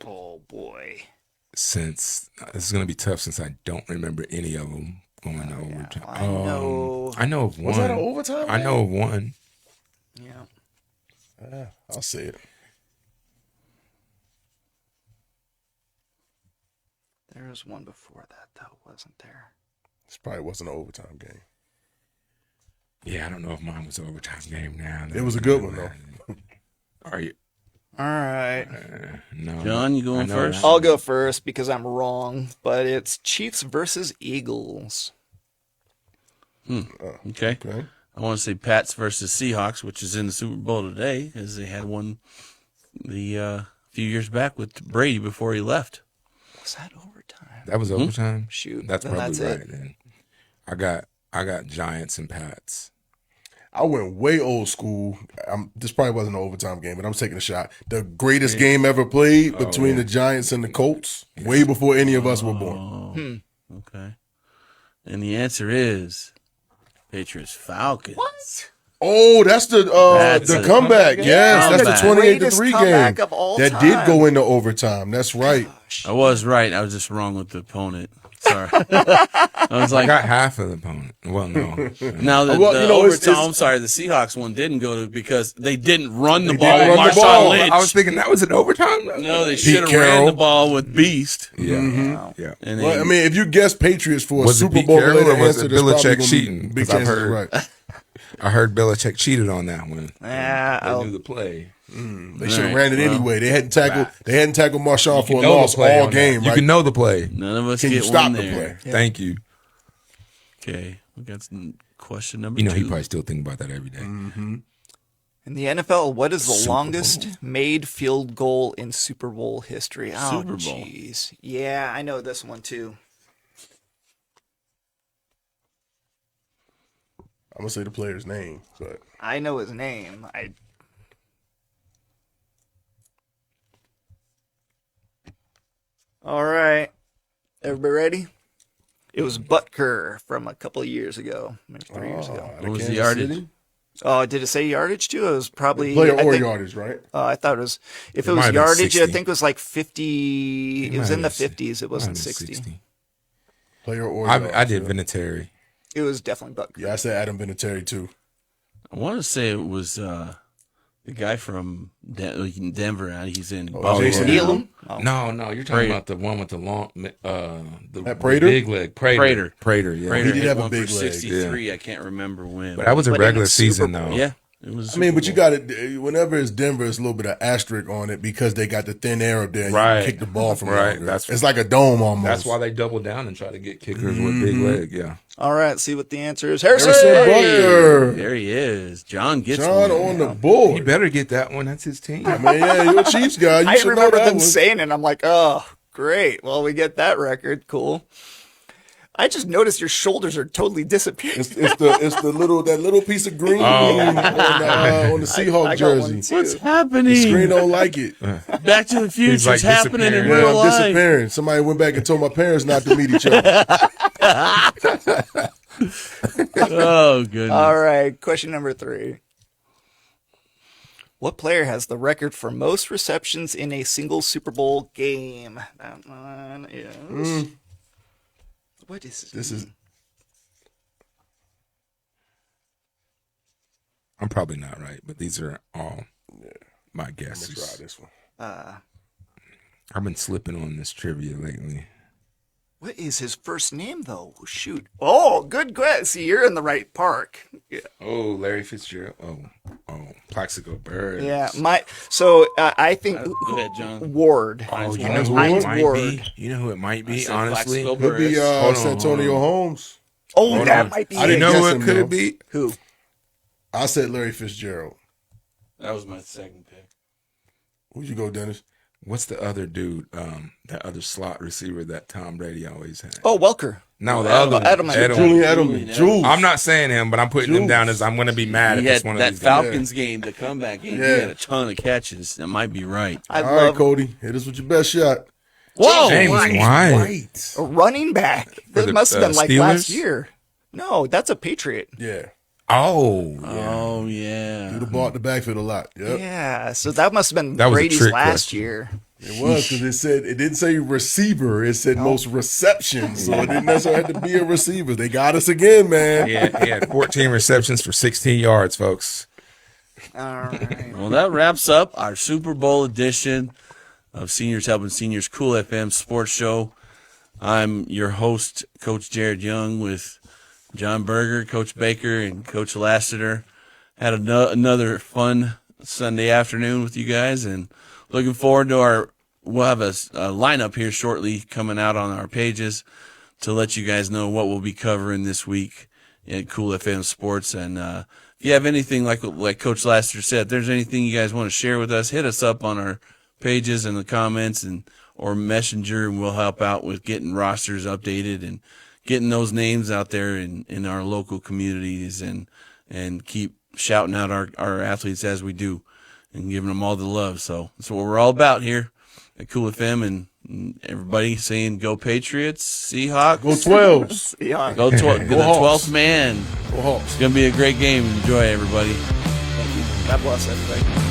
Oh boy. Since this is gonna be tough, since I don't remember any of them going to overtime. I know. I know of one. Was that an overtime? I know of one. Yeah. I'll say it. There was one before that, though, wasn't there? This probably wasn't an overtime game. Yeah, I don't know if mine was an overtime game now. It was a good one, though. Are you? All right. No. John, you going I know first? that. I'll go first because I'm wrong, but it's Chiefs versus Eagles. Okay. Okay. I want to say Pats versus Seahawks, which is in the Super Bowl today, as they had one the few years back with Brady before he left. Was that overtime? That was overtime. Shoot, That's then probably that's right. it. Then I got Giants and Pats. I went way old school. This probably wasn't an overtime game, but I'm taking a shot. The greatest game ever played between the Giants and the Colts, way before any of us were born. Okay. And the answer is Patriots Falcons. What? Oh, that's the a comeback. Yes, that's the comeback. 28-3 game comeback of all that time. did go into overtime. That's right. I was right. I was just wrong with the opponent. Sorry. I was I like, got half of the opponent. Well, no. now the, Well, the you know, overtime, it's- I'm sorry, the Seahawks one didn't go to because they didn't run the They ball didn't with run the Marshawn ball. Lynch. I was thinking that was an overtime. No, they should have Carroll. ran the ball with Beast. Yeah. Yeah. And Well, they, I mean, if you guess Patriots for a Was it Super Pete Bowl Carroll related or was answer, it that's probably Belichick gonna be cheating? big 'Cause I've chances heard- right. I heard Belichick cheated on that one. Yeah, They knew the play. They should have ran it anyway. They hadn't tackled Marshawn for a know the loss play all on game, that. You right? can know the play. None of us Can you get stop one the there. play? Thank you. Okay, we got some question number You know, two. he probably still think about that every day. In the NFL, what is the Super longest Bowl. made field goal in Super Bowl history? Oh, Super Bowl. jeez. Yeah, I know this one too. I'm gonna say the player's name, but I know his name. All right. Everybody ready? It was Butker from a couple of years ago, maybe 3 years ago. What was the yardage? Oh, did it say yardage too? It was probably player I or think- yardage, right? I thought it was. If It it might was have been yardage, I 60. think it was like 50. It was might in the have been 50s. It wasn't 60. Player or I yardage, did yeah. Vinatieri. It was definitely Butker. Yeah, I said Adam Vinatieri too. I want to say it was the guy from Denver. He's in. Jason Buffalo. Elam? Elam? No, you're talking Prater. about the one with the long, That Prater? big leg. Prater, yeah. Prater He did hit have a one big for leg, 63. I can't remember when. But that was a But in regular the Super season, Bowl. though. yeah, it was. I mean, but you got it. Whenever it's Denver, it's a little bit of asterisk on it because they got the thin air up there. And Right. You can kick the ball from Right. longer. That's- It's like a dome almost. That's why they double down and try to get kickers with big leg. Yeah. All right, see what the answer is. Harrison! Harrison Butker. There he is. John gets John one. on the He board. better get that one. That's his team. Man, yeah, you're a Chiefs guy. You I should know remember that them one. saying it, and I'm like, oh, great. Well, we get that record. Cool. I just noticed your shoulders are totally disappearing. It's the little piece of green on the Seahawk I got jersey. one too. What's The happening? screen don't like it. Back to the Future's like happening in disappearing. Yeah, real I'm life. disappearing. Somebody went back and told my parents not to meet each other. Oh goodness. All right, question number 3. What player has the record for most receptions in a single Super Bowl game? That one is. What is This is I'm probably not right, but these are all my I'm gonna guesses. try this one. I've been slipping on this trivia lately. What is his first name, though? Shoot. Oh, good guess. See, you're in the right park. Yeah. Oh, Larry Fitzgerald. Oh, Plaxico Bird. Yeah. I think Go ahead, John. Ward. Oh, you know Hines who Hines it might Ward. be? You know who it might I be, said honestly? Plaxico Could be Hold on, Santonio Holmes. Oh, Hold that on. might be I You didn't know guess who him, it could though. it be? who? I said Larry Fitzgerald. That was my second pick. Who'd you go, Dennis? What's the other dude? That other slot receiver that Tom Brady always had. Oh, Welker. No, the other one. Edelman. Julian Julian Edelman. Jules. I'm not saying him, but I'm putting him down as I'm going to be mad He if it's had one of that these guys. Falcons game, the comeback game. He Yeah. had a ton of catches. That might be right. I All right, love Cody. Hit us with your best shot. Whoa, James White. White. A running back. For That the, must have been like last Steelers? year. No, that's a Patriot. Yeah. Oh, yeah. Oh yeah. Do the ball at the backfield a lot. Yep. Yeah, so that must have been That was a Brady's trick last question. year. It was because it didn't say receiver. It said most receptions. So it didn't necessarily have to be a receiver. They got us again, man. He had 14 receptions for 16 yards, folks. All right. Well, that wraps up our Super Bowl edition of Seniors Helping Seniors Cool FM Sports Show. I'm your host, Coach Jared Young, with Jon Berger, Coach Baker, and Coach Lassiter. Had another fun Sunday afternoon with you guys, and looking forward to we'll have a lineup here shortly coming out on our pages to let you guys know what we'll be covering this week at Cool FM Sports. And if you have anything, like Coach Lassiter said, if there's anything you guys want to share with us, hit us up on our pages and the comments or Messenger, and we'll help out with getting rosters updated and getting those names out there in our local communities and keep shouting out our athletes as we do and giving them all the love. So that's what we're all about here at Cool FM, and everybody saying go Patriots, Seahawks. Go 12s. Yeah. Go the Hawks. 12th man. Go Hawks. It's going to be a great game. Enjoy, everybody. Thank you. God bless everybody.